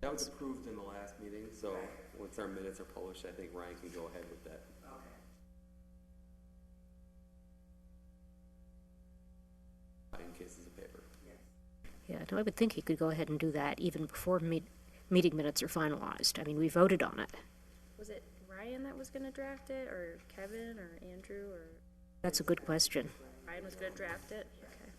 That was approved in the last meeting, so once our minutes are published, I think Ryan can go ahead with that. In cases of paper. Yeah, no, I would think he could go ahead and do that even before meeting minutes are finalized. I mean, we voted on it. Was it Ryan that was gonna draft it, or Kevin, or Andrew, or That's a good question. Ryan was gonna draft it? Okay.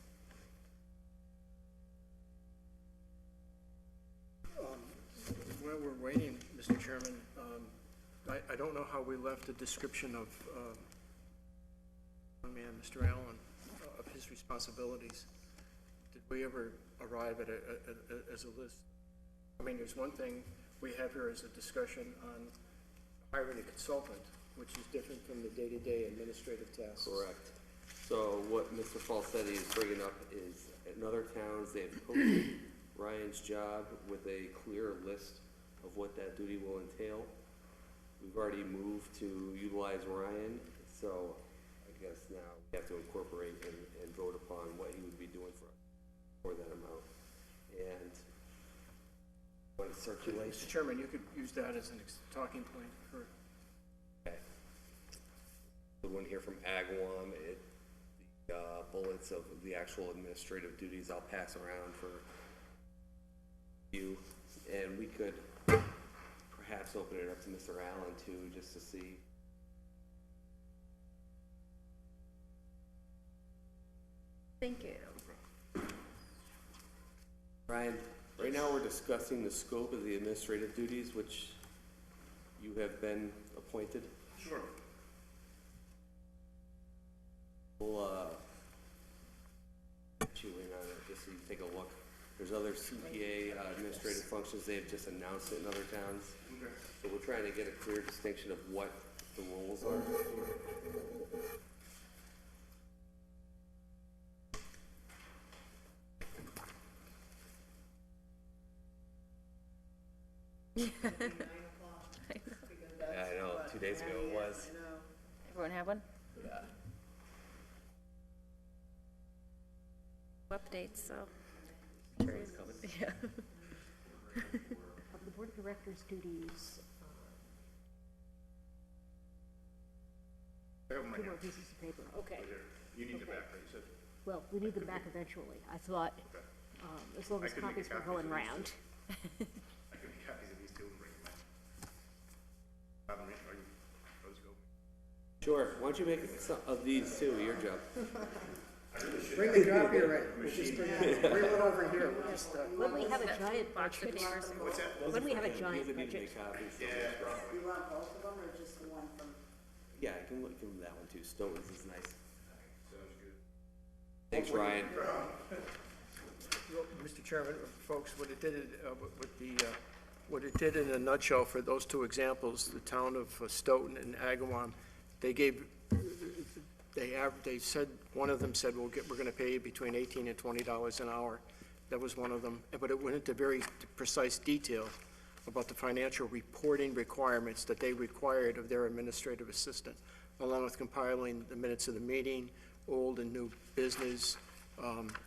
While we're waiting, Mr. Chairman, I don't know how we left a description of, Mr. Allen, of his responsibilities. Did we ever arrive at as a list? I mean, there's one thing we have here is a discussion on hiring a consultant, which is different from the day-to-day administrative tasks. Correct. So what Mr. Falsetti is bringing up is, in other towns, they have posted Ryan's job with a clear list of what that duty will entail. We've already moved to utilize Ryan, so I guess now we have to incorporate and vote upon what he would be doing for that amount. And want to circulate? Mr. Chairman, you could use that as a talking point for. Okay. The one here from Agawam, the bullets of the actual administrative duties I'll pass around for you, and we could perhaps open it up to Mr. Allen too, just to see. Thank you. Ryan, right now we're discussing the scope of the administrative duties which you have been appointed. Sure. We'll put you in on it just so you take a look. There's other CPA administrative functions, they've just announced it in other towns. Okay. So we're trying to get a clear distinction of what the roles are. Yeah, I know, 2 days ago it was. Everyone have one? Yeah. Updates, so. Someone's coming. Yeah. Of the board of directors' duties, I have my two hand. more pieces of paper. Okay. Right here. You need the back, right? You said. Well, we need them back eventually. I thought, as long I as could make copies were copies going of these, round. I can make copies of these two and bring them back. Are you, let's go. Sure, why don't you make some of these too, your job? Bring the copier in. We'll just bring it over here. We'll just, When we have a giant Box of budget, papers. when we have a giant These would need to budget, make copies. so- Do you want both of them or just the one from? Yeah, I can give them that one too, Stoughton's is nice. Sounds good. Thanks, Ryan. Mr. Chairman, folks, what it did in a nutshell for those two examples, the town of Stoughton and Agawam, they said, one of them said, we're going to pay you between $18 and $20 an hour. That was one of them, but it went into very precise detail about the financial reporting requirements that they required of their administrative assistant, along with compiling the minutes of the meeting, old and new business,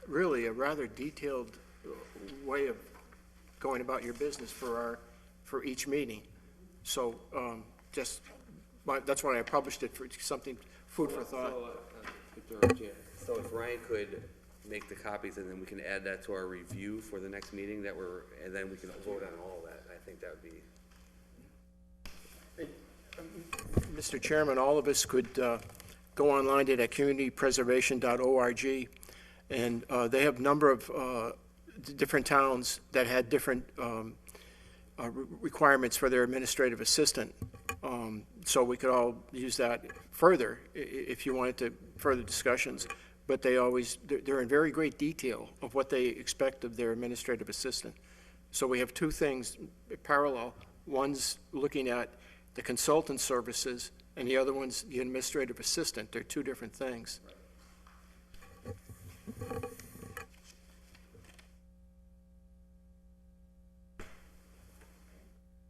really a rather detailed way of going about your business for each meeting. So that's why I published it, for something, food for thought. So if Ryan could make the copies and then we can add that to our review for the next meeting and then we can vote on all of that, I think that would be. Mr. Chairman, all of us could go online at communitypreservation.org, and they have a number of different towns that had different requirements for their administrative assistant. So we could all use that further if you wanted to further discussions. But they're in very great detail of what they expect of their administrative assistant. So we have two things parallel. One's looking at the consultant services, and the other one's the administrative assistant. They're two different things.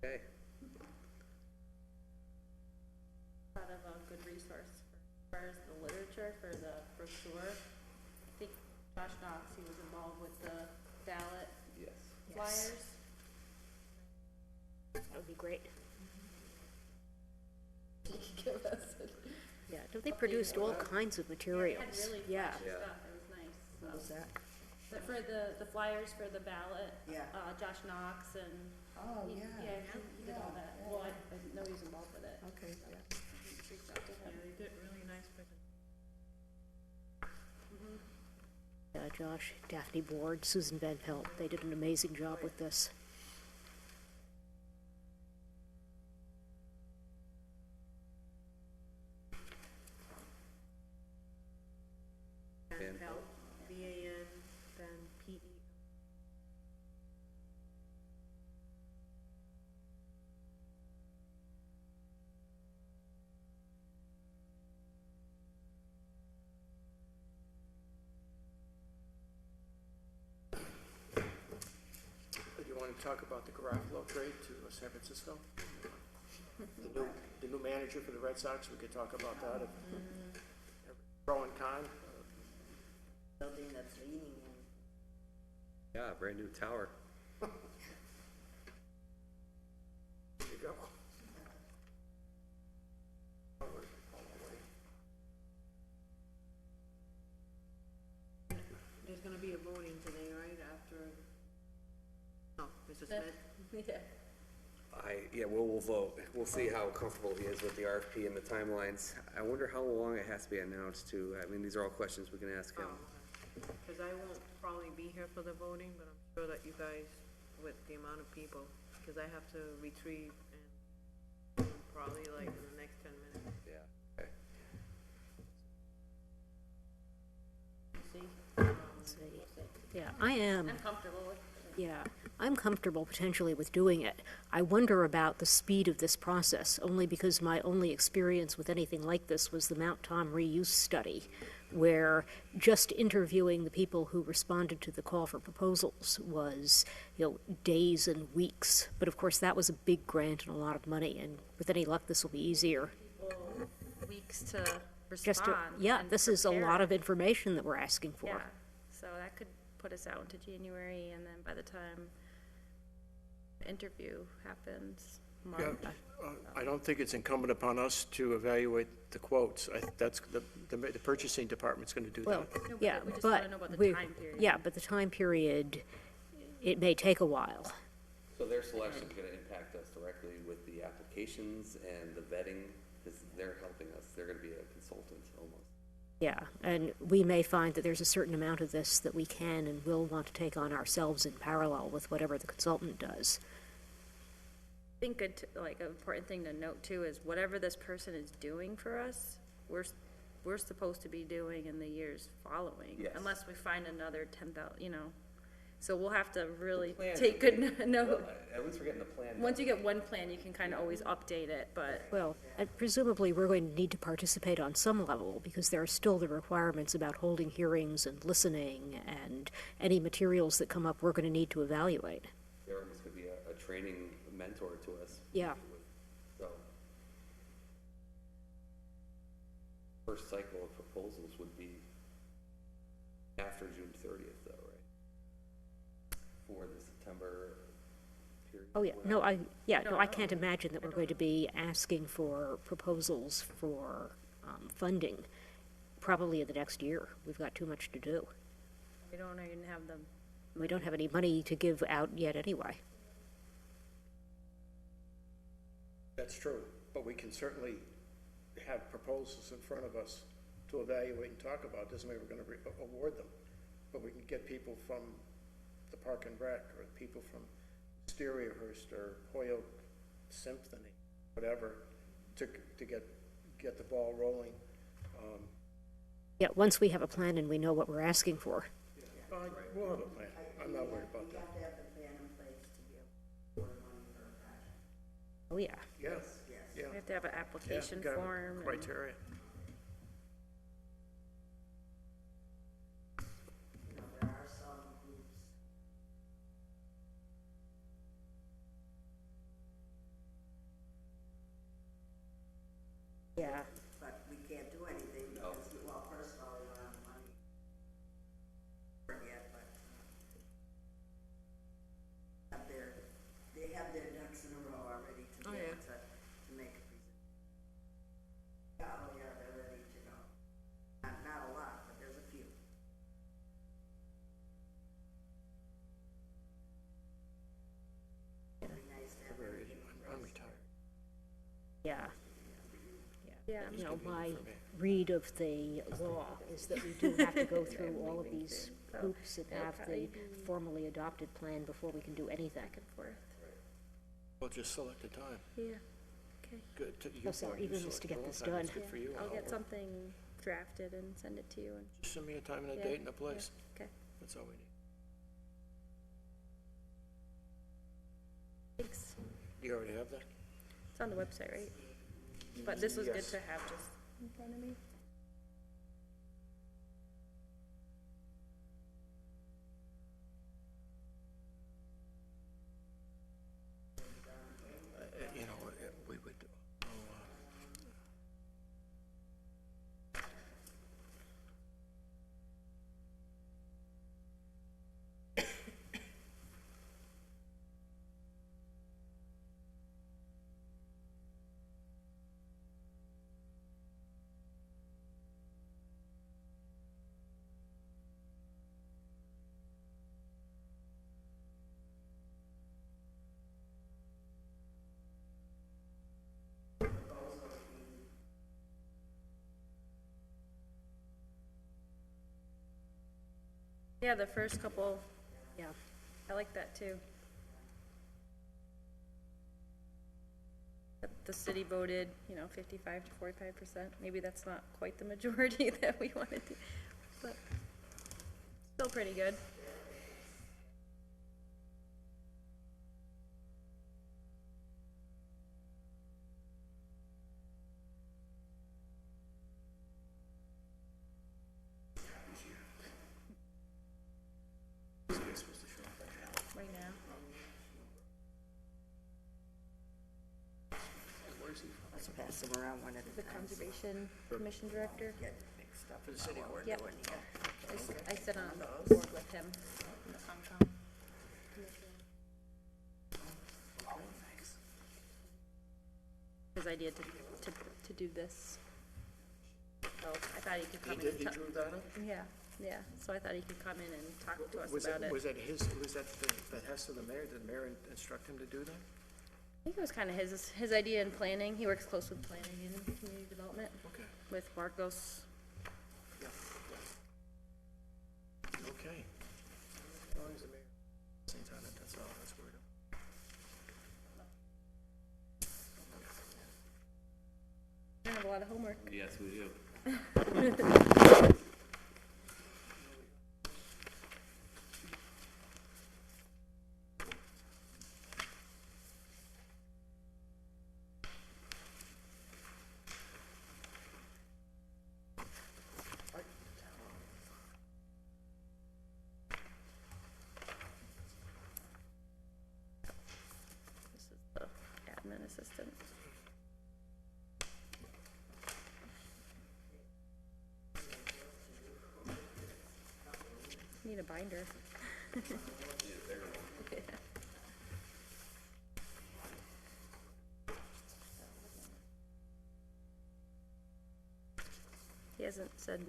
Okay. Thought of a good resource as far as the literature for the brochure. I think Josh Knox, he was involved with the ballot Yes. flyers. That would be great. He could give us Yeah, don't they produced all kinds of materials? really Yeah. flashy Yeah. stuff, it was nice. What was that? For the flyers for the ballot, Yeah. Josh Knox and. Oh, he- yeah. Yeah, he did all that. Well, I didn't know he was involved with it. Okay, yeah. Reached out to him. They did really nice presentation. Josh, Daphne Board, Susan Van Pelt, they did an amazing job with this. Van Pelt, VAN, then PE. Do you want to talk about the Garofalo trade to San Francisco? The new manager for the Red Sox, we could talk about that. Pro and con. Building that's leaning in. Yeah, brand new tower. There you go. There's gonna be a voting today, right, after, no, Mr. Smith? Yeah. We'll vote. We'll see how comfortable he is with the RFP and the timelines. I wonder how long it has to be announced to. I mean, these are all questions we can ask him. Because I won't probably be here for the voting, but I'm sure that you guys, with the amount of people, because I have to retrieve and probably like in the next 10 minutes. Yeah, okay. See, Yeah, I am. I'm comfortable with it. Yeah, I'm comfortable potentially with doing it. I wonder about the speed of this process, only because my only experience with anything like this was the Mount Tom reuse study, where just interviewing the people who responded to the call for proposals was, days and weeks. But of course, that was a big grant and a lot of money, and with any luck, this will be easier. Weeks to Just to, respond. yeah, and this is a prepare. lot of information that we're asking for. Yeah, so that could put us out into January, and then by the time the interview happens, Yeah, March. I don't think it's incumbent upon us to evaluate the quotes. That's the purchasing department's going to do Well, that. No, but yeah, we just but wanna know about the we- time period. Yeah, but the time period, it may take a while. So their selection's gonna impact us directly with the applications and the vetting, because they're helping us. They're gonna be a consultant almost. Yeah, and we may find that there's a certain amount of this that we can and will want to take on ourselves in parallel with whatever the consultant does. I think an important thing to note too is whatever this person is doing for us, we're supposed to be doing in the years following. Yes. Unless we find another 10,000, so we'll have to really Plan. take good note. Well, at least we're getting the plan. Once you get one plan, you can kind of always update it, but Well, and presumably, we're going to need to participate on some level, because there are still the requirements about holding hearings and listening, and any materials that come up, we're going to need to evaluate. They're almost gonna be a training mentor to us. Yeah. So. First cycle of proposals would be after June 30th though, right? For the September period. Oh, yeah, whatever. I can't imagine that we're going to be asking for proposals for funding probably in the next year. We've got too much to do. we don't even have them. We don't have any money to give out yet anyway. That's true, but we can certainly have proposals in front of us to evaluate and talk about. Doesn't mean we're going to award them, but we can get people from the Park and Rec, or people from Stereohurst or Holyoke Symphony, whatever, to get the ball rolling. Yeah, once we have a plan and we know what we're asking for. We'll have a plan. I'm not worried about You that. have to have the plan in place to be able to afford money for a project. Oh, yeah. Yes, Yes. yeah. We have to have an application Gotta have form. and- criteria. You know, there are some groups. Yeah. But we can't do anything because, well, first of all, we don't have the money for it yet, but they have their ducks in a row already to Oh, be yeah. able to make a presentation. Yeah, oh yeah, they're ready to go. Not a lot, but there's a few. It'd be nice to have everything in I'm place. retired. Yeah. Yeah. You know, my read of the law is that we do have to go through all of these hoops and have the formally adopted plan before we can do anything. Back and forth. Well, just select a time. Yeah, okay. Good. Plus, our aim is to get this done. It's good for you. I'll get something drafted and send it to you and, Just send me a time and a Yeah, date and a place. okay. That's all we need. Thanks. You already have that? It's on the website, right? But this was good Yes. to have just in front of me. You know, we would, Yeah, the first couple, Yeah. I like that too. That the city voted, 55 to 45%. Maybe that's not quite the majority that we wanted to, but still pretty good. Right now. Let's pass them around one at a The time. Conservation Commission Director. Get mixed up For the in city what we're Yep. doing here. I sit on the board with him. The Concom Commission. His idea to do this. So I thought he could come in and talk. drew that up? Yeah, so I thought he could come in and talk to us Was about it. was that the behest of the mayor? Did the mayor instruct him to do that? I think it was kind of his idea in planning. He works close with planning and community development Okay. with Marcos. Yeah. Okay. As long as the mayor stays on it, that's all I was worried about. I have a lot of homework. Yes, we do. This is the admin assistant. Need a binder. He hasn't said,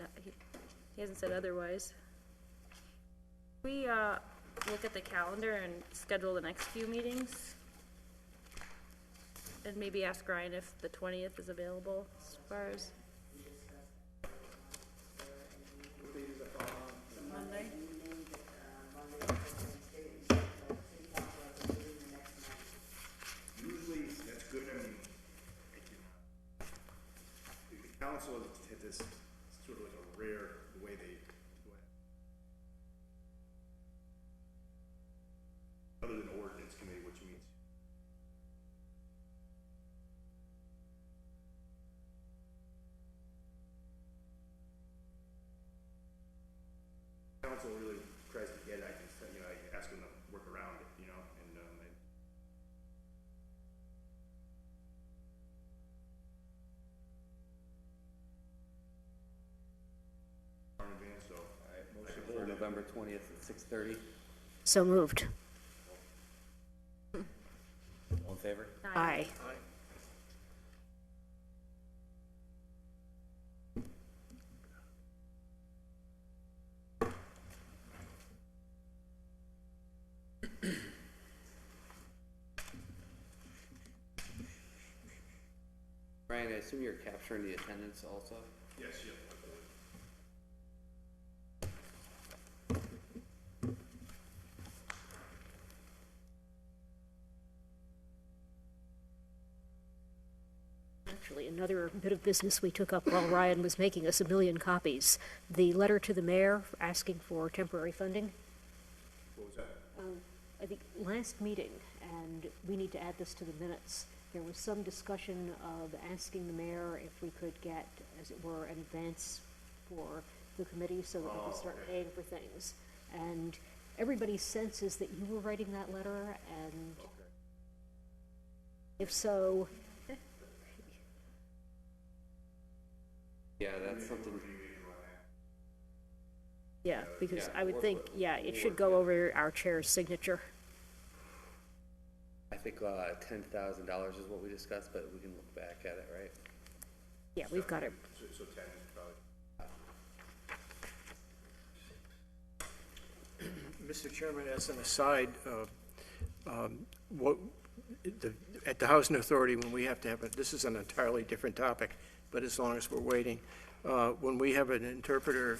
he hasn't said otherwise. We, look at the calendar and schedule the next few meetings. And maybe ask Ryan if the 20th is available as far as. Monday? Usually, that's good, I mean, council hit this sort of like a rare, the way they, other than ordinance committee, which means council really tries to get, I can, you know, I ask them to work around it, you know, and, far in advance, so I motion For November 20th at 6:30. So moved. All in favor? Aye. Brian, I assume you're capturing the attendance also? yes, yeah. Actually, another bit of business we took up while Ryan was making us 1 million copies. The letter to the mayor asking for temporary funding. What was that? I think last meeting, and we need to add this to the minutes, there was some discussion of asking the mayor if we could get, as it were, an advance for the committee so that we could start paying for things. And everybody's sense is that you were writing that letter, and if so, Yeah, that's something, yeah, because Yeah, I would we'll think, work- yeah, it we'll should work go it. over our chair's signature. I think $10,000 is what we discussed, but we can look back at it, right? Yeah, we've got it. So 10 probably. Mr. Chairman, as an aside, at the Housing Authority, when we have to have this is an entirely different topic, but as long as we're waiting, when we have an interpreter,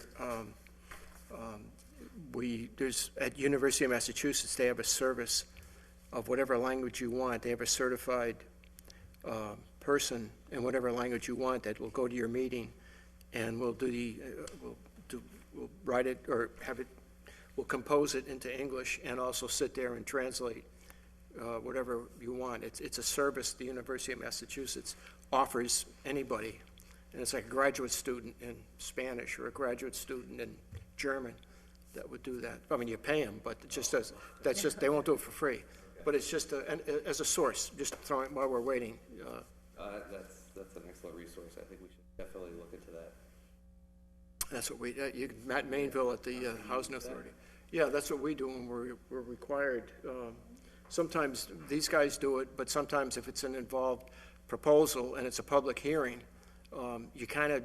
at University of Massachusetts, they have a service of whatever language you want. They have a certified person in whatever language you want that will go to your meeting, and we'll we'll write it or have it. We'll compose it into English and also sit there and translate whatever you want. It's a service the University of Massachusetts offers anybody, and it's like a graduate student in Spanish or a graduate student in German that would do that. I mean, you pay them, but it just does. That's just they won't do it for free. But it's just as a source. Just throwing it while we're waiting. That's an excellent resource. I think we should definitely look into that. That's what we. Matt Mainville at the Housing Authority. Yeah, that's what we do when we're required. Sometimes these guys do it, but sometimes if it's an involved proposal and it's a public hearing, you kind of,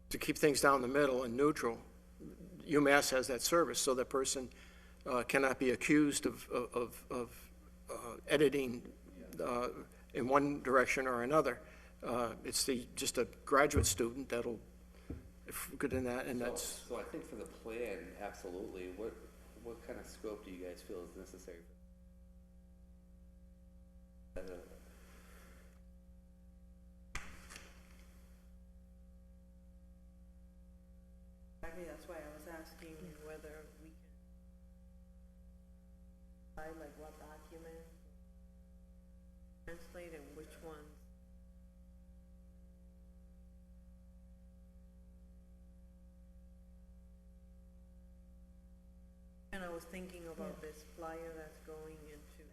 to keep things down the middle and neutral, UMass has that service, so that person cannot be accused of editing in one direction or another. It's just a graduate student that'll good in that, and that's. So I think for the plan, absolutely. What kind of scope do you guys feel is necessary? Exactly, that's why I was asking whether we can decide like what document translate and which ones. And I was thinking about this flyer that's going into.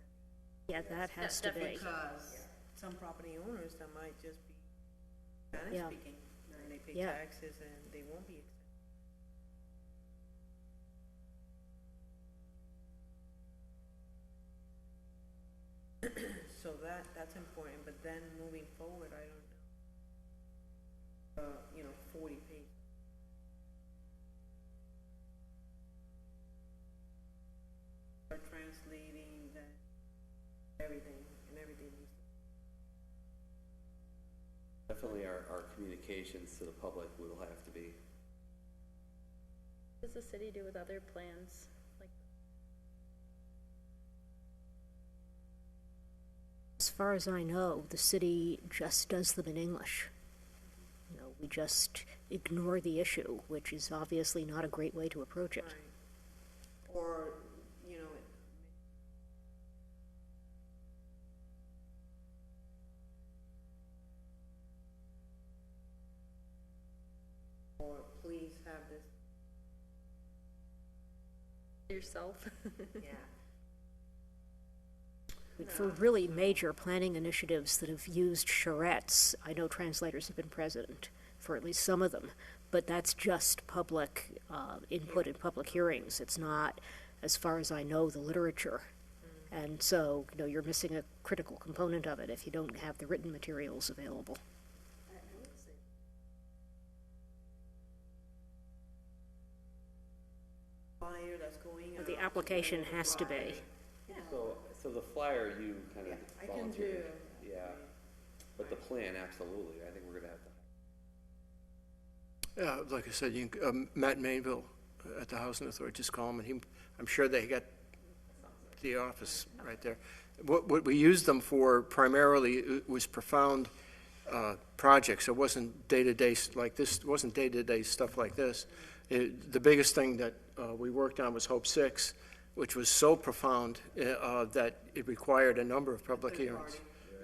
Yeah, that has to be. Because some property owners that might just be Spanish Yeah. speaking, and they pay Yeah. taxes and they won't be exempt. So that's important, but then moving forward, I don't know. 40 pages. Start translating that everything needs to. Definitely our communications to the public will have to be. What does the city do with other plans? Like, As far as I know, the city just does them in English. we just ignore the issue, which is obviously not a great way to approach it. Right. Or, you know, or please have this, Yourself. yeah. For really major planning initiatives that have used charrettes, I know translators have been present for at least some of them, but that's just public input in public hearings. It's not, as far as I know, the literature. And so, you know, you're missing a critical component of it if you don't have the written materials available. Flyer that's going out. The application has to be. So the flyer you kind of I can volunteered. do. Yeah, but the plan, absolutely, I think we're gonna have to. Yeah, like I said, you can, Matt Mainville at the Housing Authority, just call him, and I'm sure they got the office right there. What we used them for primarily was profound projects. It wasn't day-to-day like this, it wasn't day-to-day stuff like this. The biggest thing that we worked on was Hope 6, which was so profound that it required a number of public hearings.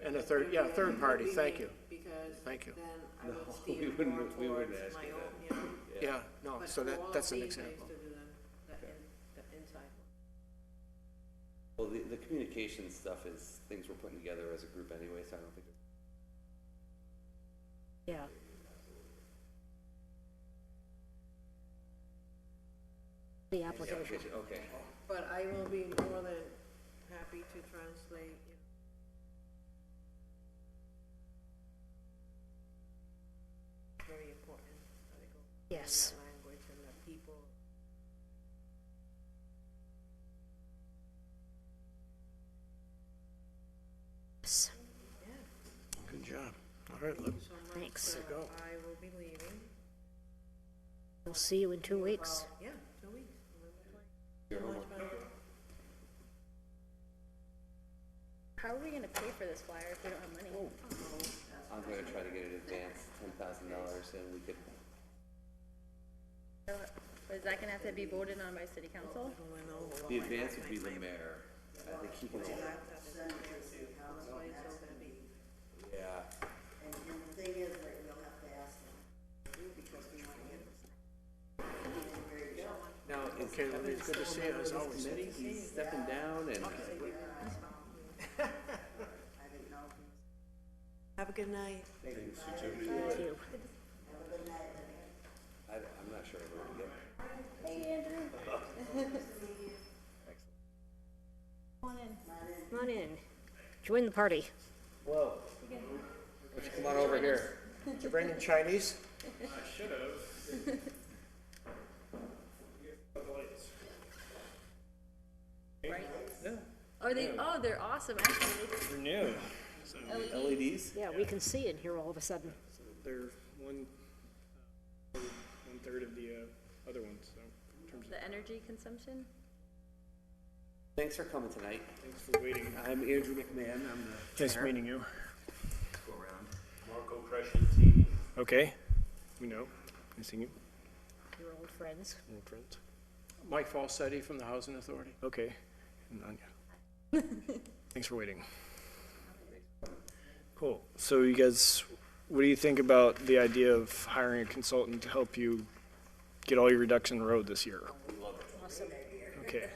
And a third party, thank you. Because Thank you. then I would No, steer we more wouldn't towards ask my you own, that. you know. Yeah, no, But so for all that's of an these, I used example. to do them, the inside Well, one. the communication stuff is things we're putting together as a group anyway, so I don't think. Yeah. The application. Okay. But I will be more than happy to translate, you know. Very important, that it goes in Yes. that language and that people. Yes. Good job. All right, Thank you so much. Thanks. but There you go. I will be leaving. We'll see you in 2 weeks. Yeah, 2 weeks. Your So much homework. better. How are we gonna pay for this flyer if we don't have money? I'm gonna try to get it advanced, $10,000, and we could, Is that gonna have to be voted on by city council? the advance would be the mayor. I think he can. Yeah. And the thing is that we'll have to ask them, because we want to get this. Very good. Now, is Okay, well, Kevin it's good to still see you, a member as of this always. committee? He's stepping down and. I didn't know. Have a good night. Thank you. Have a good night. I'm not sure where to get. Hey, Andrew. Come on in. Come on in. Join the party. Whoa. Why don't you come on over here? Did you bring in Chinese? Right? Are they, oh, they're awesome, actually. They're new. So LEDs? Yeah, we can see in here all of a sudden. they're one third of the other ones. So in terms of The energy consumption? Thanks for coming tonight. thanks for waiting. I'm Andrew McMahon. I'm the. Nice mayor. meeting you. Go around. Marco Crescentini. Okay. We know. Nice seeing you. Your old friends. Old friends. Mike Falsetti from the Housing Authority. Okay. And Anya. Thanks for waiting. Cool. So you guys, what do you think about the idea of hiring a consultant to help you get all your reduction in the road this year? Okay.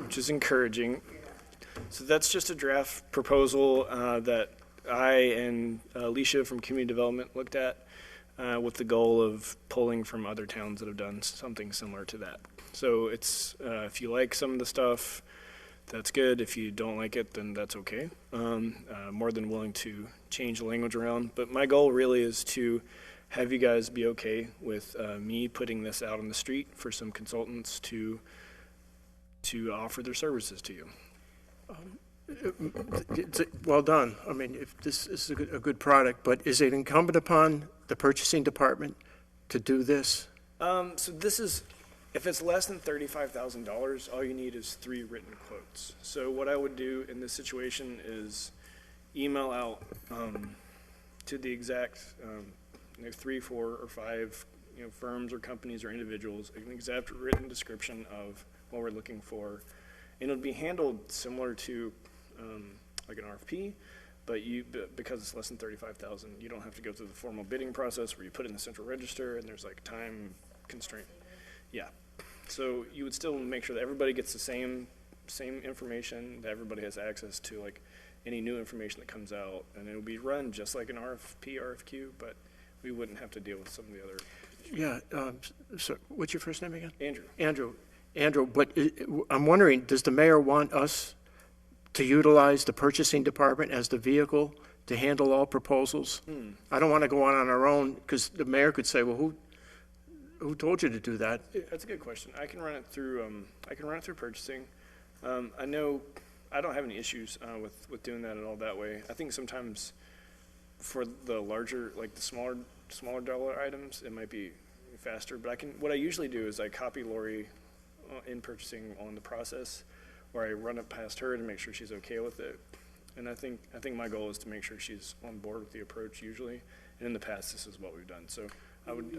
Which is encouraging. So that's just a draft proposal that I and Alicia from Community Development looked at with the goal of pulling from other towns that have done something similar to that. So it's, if you like some of the stuff, that's good. If you don't like it, then that's okay. More than willing to change the language around. But my goal really is to have you guys be okay with me putting this out on the street for some consultants to offer their services to you. Well done. I mean, if this is a good product, but is it incumbent upon the purchasing department to do this? So this is, if it's less than $35,000, all you need is 3 written quotes. So what I would do in this situation is email out to the exact you know, 3, 4, or 5, you know, firms or companies or individuals, an exact written description of what we're looking for. And it'll be handled similar to, like an RFP, but because it's less than 35,000, you don't have to go through the formal bidding process where you put it in the central register and there's like time constraint. Yeah. So you would still make sure that everybody gets the same information, that everybody has access to like any new information that comes out, and it'll be run just like an RFP, RFQ, but we wouldn't have to deal with some of the other. Yeah, so what's your first name again? Andrew. Andrew, but I'm wondering, does the mayor want us to utilize the purchasing department as the vehicle to handle all proposals? I don't want to go on our own, because the mayor could say, well, who told you to do that? That's a good question. I can run it through, purchasing. I know, I don't have any issues, with doing that at all that way. I think sometimes for the larger, like the smaller dollar items, it might be faster, but what I usually do is I copy Lori in purchasing on the process, or I run it past her to make sure she's okay with it. And I think my goal is to make sure she's on board with the approach usually. And in the past, this is what we've done. So I would,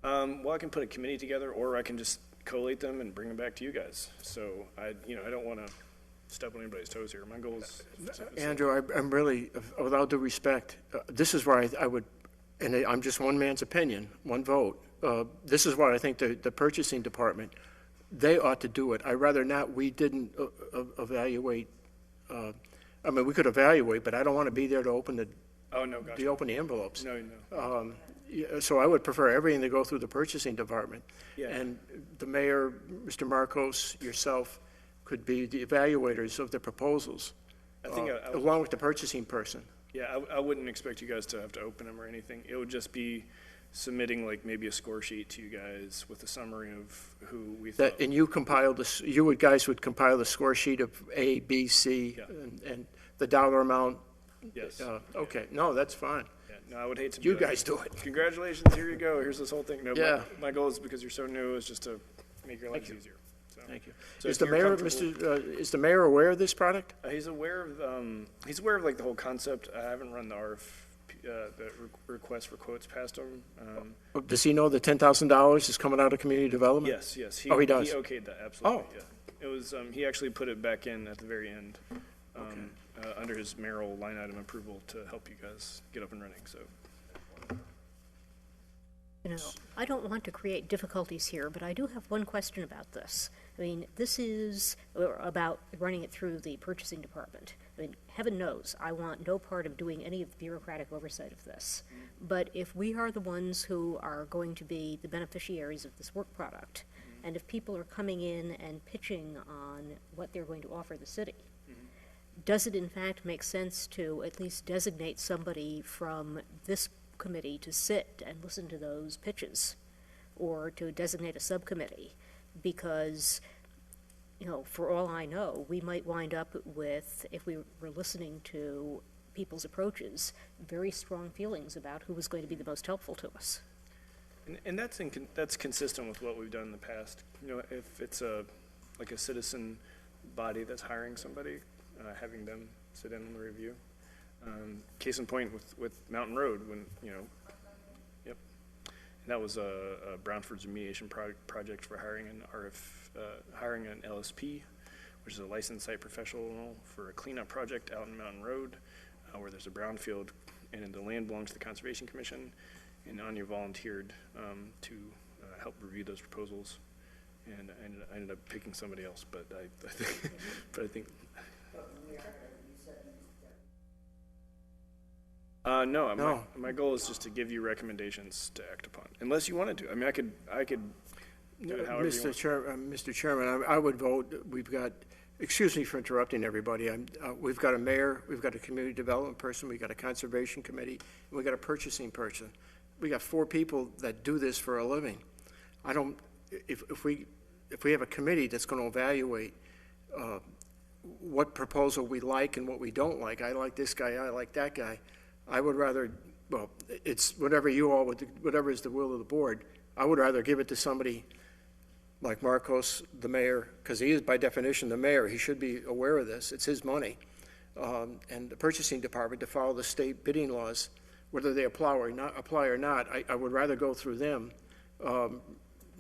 well, I can put a committee together, or I can just collate them and bring them back to you guys. So I don't want to step on anybody's toes here. My goal is. Andrew, I'm really, with all due respect, this is where I would, and I'm just one man's opinion, one vote. This is why I think the purchasing department, they ought to do it. I'd rather not, we didn't evaluate, I mean, we could evaluate, but I don't want to be there to open the, gotcha. to open the envelopes. No. Yeah, so I would prefer everything to go through the purchasing department. Yeah. And the mayor, Mr. Marcos, yourself, could be the evaluators of the proposals, I think along with the purchasing person. Yeah, I wouldn't expect you guys to have to open them or anything. It would just be submitting like maybe a score sheet to you guys with a summary of who we thought. And you compile this, guys would compile the score sheet of A, B, C, Yeah. and the dollar amount. Yes. Okay, no, that's fine. Yeah. No, I would hate to. You guys do it. Congratulations, here you go. Here's this whole thing. No, Yeah. my goal is, because you're so new, is just to make your lives easier. So. Thank you. So Is if the you're mayor, comfortable- is the mayor aware of this product? He's aware of like the whole concept. I haven't run the request for quotes past him. Does he know the $10,000 is coming out of community development? Yes. He does? He okayed that, absolutely. Oh. Yeah. It was, he actually put it back in at the very end, under his mayoral line item approval to help you guys get up and running, so. You know, I don't want to create difficulties here, but I do have one question about this. I mean, this is about running it through the purchasing department. I mean, heaven knows, I want no part of doing any of the bureaucratic oversight of this. But if we are the ones who are going to be the beneficiaries of this work product, and if people are coming in and pitching on what they're going to offer the city, does it in fact make sense to at least designate somebody from this committee to sit and listen to those pitches, or to designate a subcommittee? Because, you know, for all I know, we might wind up with, if we were listening to people's approaches, very strong feelings about who was going to be the most helpful to us. And that's consistent with what we've done in the past. You know, if it's like a citizen body that's hiring somebody, having them sit in on the review. Case in point with Mountain Road, when, you know, yep. And that was a Brownford's remediation project for hiring an LSP, which is a licensed site professional for a cleanup project out in Mountain Road, where there's a brownfield, and the land belongs to the Conservation Commission. And Anya volunteered to help review those proposals, and I ended up picking somebody else. But I think. No. My goal is just to give you recommendations to act upon, unless you wanted to. I mean, I could do it however you want. Mr. Chairman, I would vote. We've got. Excuse me for interrupting everybody. We've got a mayor, we've got a community development person, we've got a conservation committee, and we've got a purchasing person. We got 4 people that do this for a living. If we have a committee that's going to evaluate what proposal we like and what we don't like, I like this guy, I like that guy, I would rather, well, it's whatever is the will of the board. I would rather give it to somebody like Marcos, the mayor, because he is by definition the mayor. He should be aware of this. It's his money. And the purchasing department to follow the state bidding laws whether they apply or not, I would rather go through them,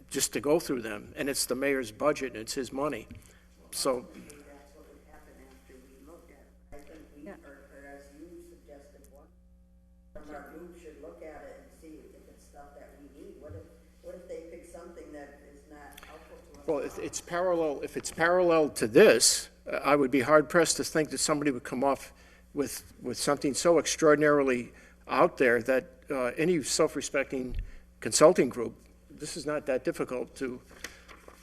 just to go through them. And it's the mayor's budget, and it's his money. So, Maybe that's what would happen after we looked at it. I think we, Yeah. or as you suggested, one from our group should look at it and see if it's stuff that we need. What if they pick something that is not helpful to us? well, if it's parallel to this, I would be hard pressed to think that somebody would come off with something so extraordinarily out there that any self-respecting consulting group, this is not that difficult to,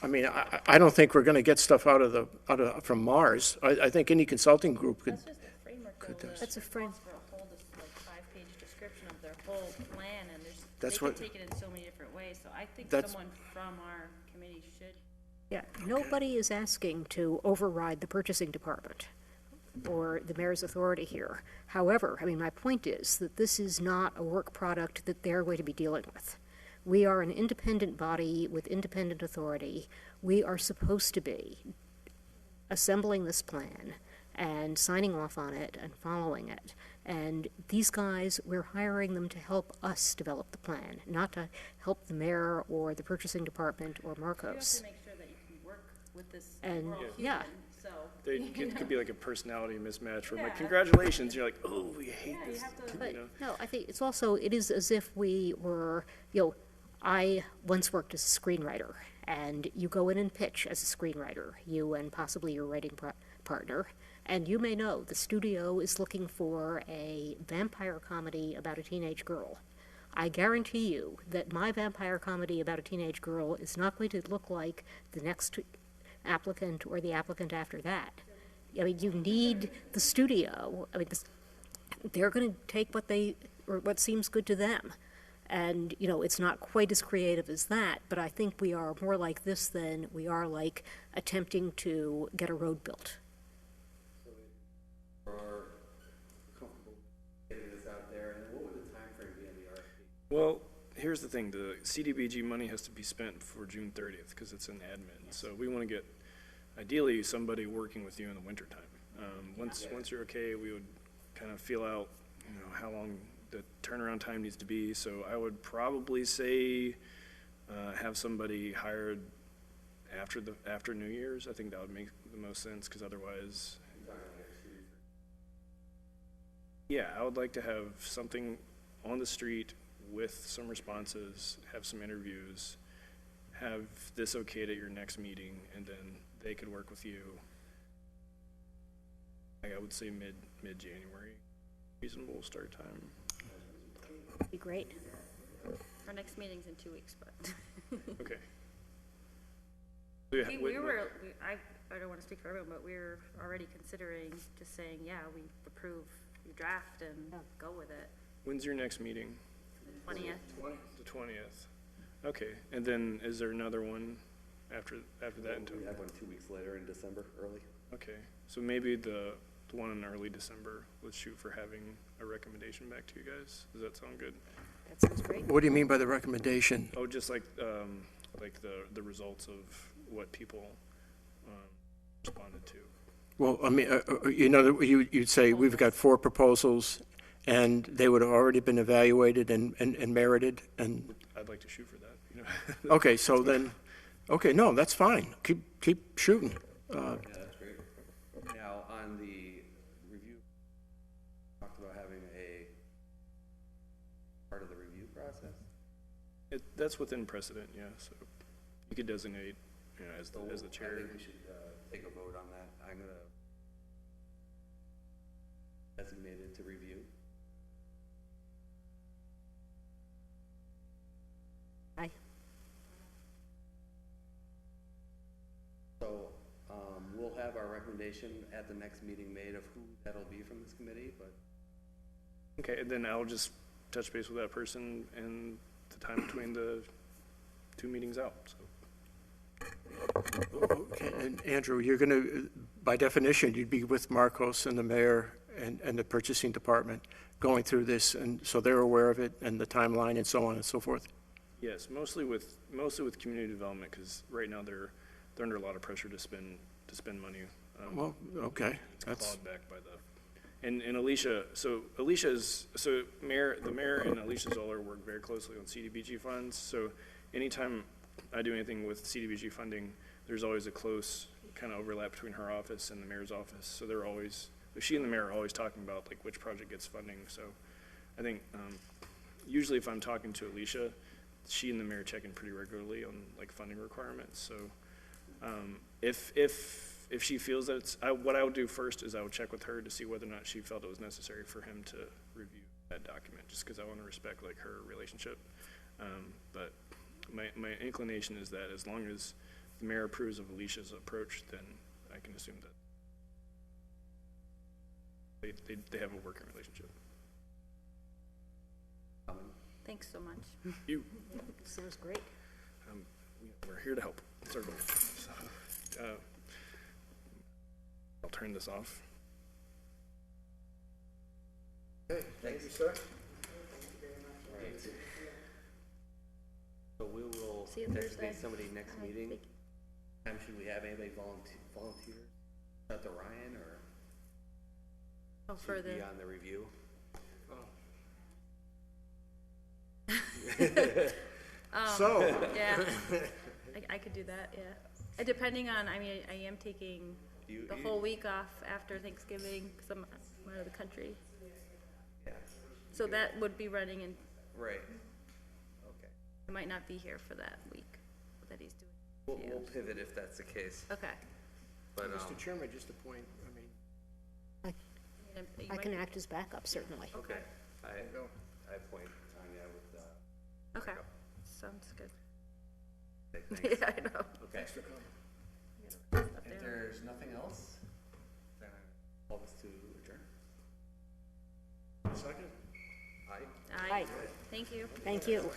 I mean, I don't think we're gonna get stuff from Mars. I think any consulting group could, That's just a framework, though. That's a frame. For a whole, like, 5-page description of their whole plan, and That's they what- can take it in so many different ways, so I think That's- someone from our committee should. Yeah, nobody is asking to override the purchasing department or the mayor's authority here. However, I mean, my point is that this is not a work product that they're going to be dealing with. We are an independent body with independent authority. We are supposed to be assembling this plan and signing off on it and following it. And these guys, we're hiring them to help us develop the plan, not to help the mayor or the purchasing department or You have Marcos. to make sure that you can work with this, And- we're all yeah. human, so. It could be like a personality mismatch where I'm like, Yeah. congratulations, you're like, oh, we hate Yeah, you this. have to- But, know? no, I think it's also, it is as if we were, I once worked as a screenwriter, and you go in and pitch as a screenwriter, you and possibly your writing partner, and you may know the studio is looking for a vampire comedy about a teenage girl. I guarantee you that my vampire comedy about a teenage girl is not going to look like the next applicant or the applicant after that. I mean, you need the studio. I mean, they're going to take what seems good to them. And, it's not quite as creative as that, but I think we are more like this than we are like attempting to get a road built. Or comfortable getting this out there, and what would the timeframe be on the RFP? Well, here's the thing, the CDBG money has to be spent before June 30th, because it's in admin, so we want to get, ideally, somebody working with you in the wintertime. Once you're okay, we would kind of feel out, how long the turnaround time needs to be, so I would probably say, have somebody hired after New Year's. I think that would make the most sense, because otherwise, yeah, I would like to have something on the street with some responses, have some interviews, have this okayed at your next meeting, and then they could work with you. I would say mid-January, reasonable start time. Be great. Our next meeting's in 2 weeks, but. Okay. So, yeah, I don't want to speak for everyone, but we're already considering just saying, yeah, we approve your draft and go with it. when's your next meeting? 20th. The 20th. Okay, and then is there another one after that? We have one 2 weeks later in December, early. Okay, so maybe the one in early December, let's shoot for having a recommendation back to you guys. Does that sound good? That sounds great. what do you mean by the recommendation? Oh, just like the results of what people responded to. Well, I mean, you'd say we've got 4 proposals, and they would have already been evaluated and merited, and, I'd like to shoot for that, okay, so then, okay, no, that's fine. Keep shooting. Yeah, that's great. Now, on the review, talked about having a part of the review process. That's within precedent, yeah, so you could designate, as the I chair. think we should take a vote on that. I'm gonna designate it to review. Aye. So, we'll have our recommendation at the next meeting made of who that'll be from this committee, but Okay, and then I'll just touch base with that person and the time between the 2 meetings out, so. Okay, and Andrew, you're going to, by definition, you'd be with Marcos and the mayor and the purchasing department going through this, and so they're aware of it and the timeline and so on and so forth? Yes, mostly with community development, because right now they're under a lot of pressure to spend money. Well, okay, It's that's, clawed back by the And Alicia, so the mayor and Alicia Zoller work very closely on CDBG funds, so anytime I do anything with CDBG funding, there's always a close kind of overlap between her office and the mayor's office, so they're always, she and the mayor are always talking about like which project gets funding, so I think, usually if I'm talking to Alicia, she and the mayor check in pretty regularly on like funding requirements, so, if she feels that it's, what I would do first is I would check with her to see whether or not she felt it was necessary for him to review that document, just because I want to respect like her relationship. But my inclination is that as long as the mayor approves of Alicia's approach, then I can assume that they have a working relationship. Thanks so much. You, This was great. we're here to help. It's our goal. So, I'll turn this off. Okay, thank you, sir. Right. So we will See you designate Thursday. somebody next meeting. Time should we have anybody volunteer? Not the Ryan or Oh, should further. be on the review? So, Yeah, I could do that, yeah. Depending on, I mean, I am taking the whole week off after Thanksgiving, because I'm out of the country. Yeah, So that would be running, and right. Okay. I might not be here for that week that he's doing. We'll pivot if that's the case, Okay. but, Mr. Chairman, just a point, I mean, I can act as backup, certainly. okay. go. I appoint Tanya with, Okay, sounds good. thanks. Yeah, I know. Okay. Thanks for coming. Up If there. there's nothing else, then I call this to adjourn. Second? Aye. Aye. Thank you. Thank you.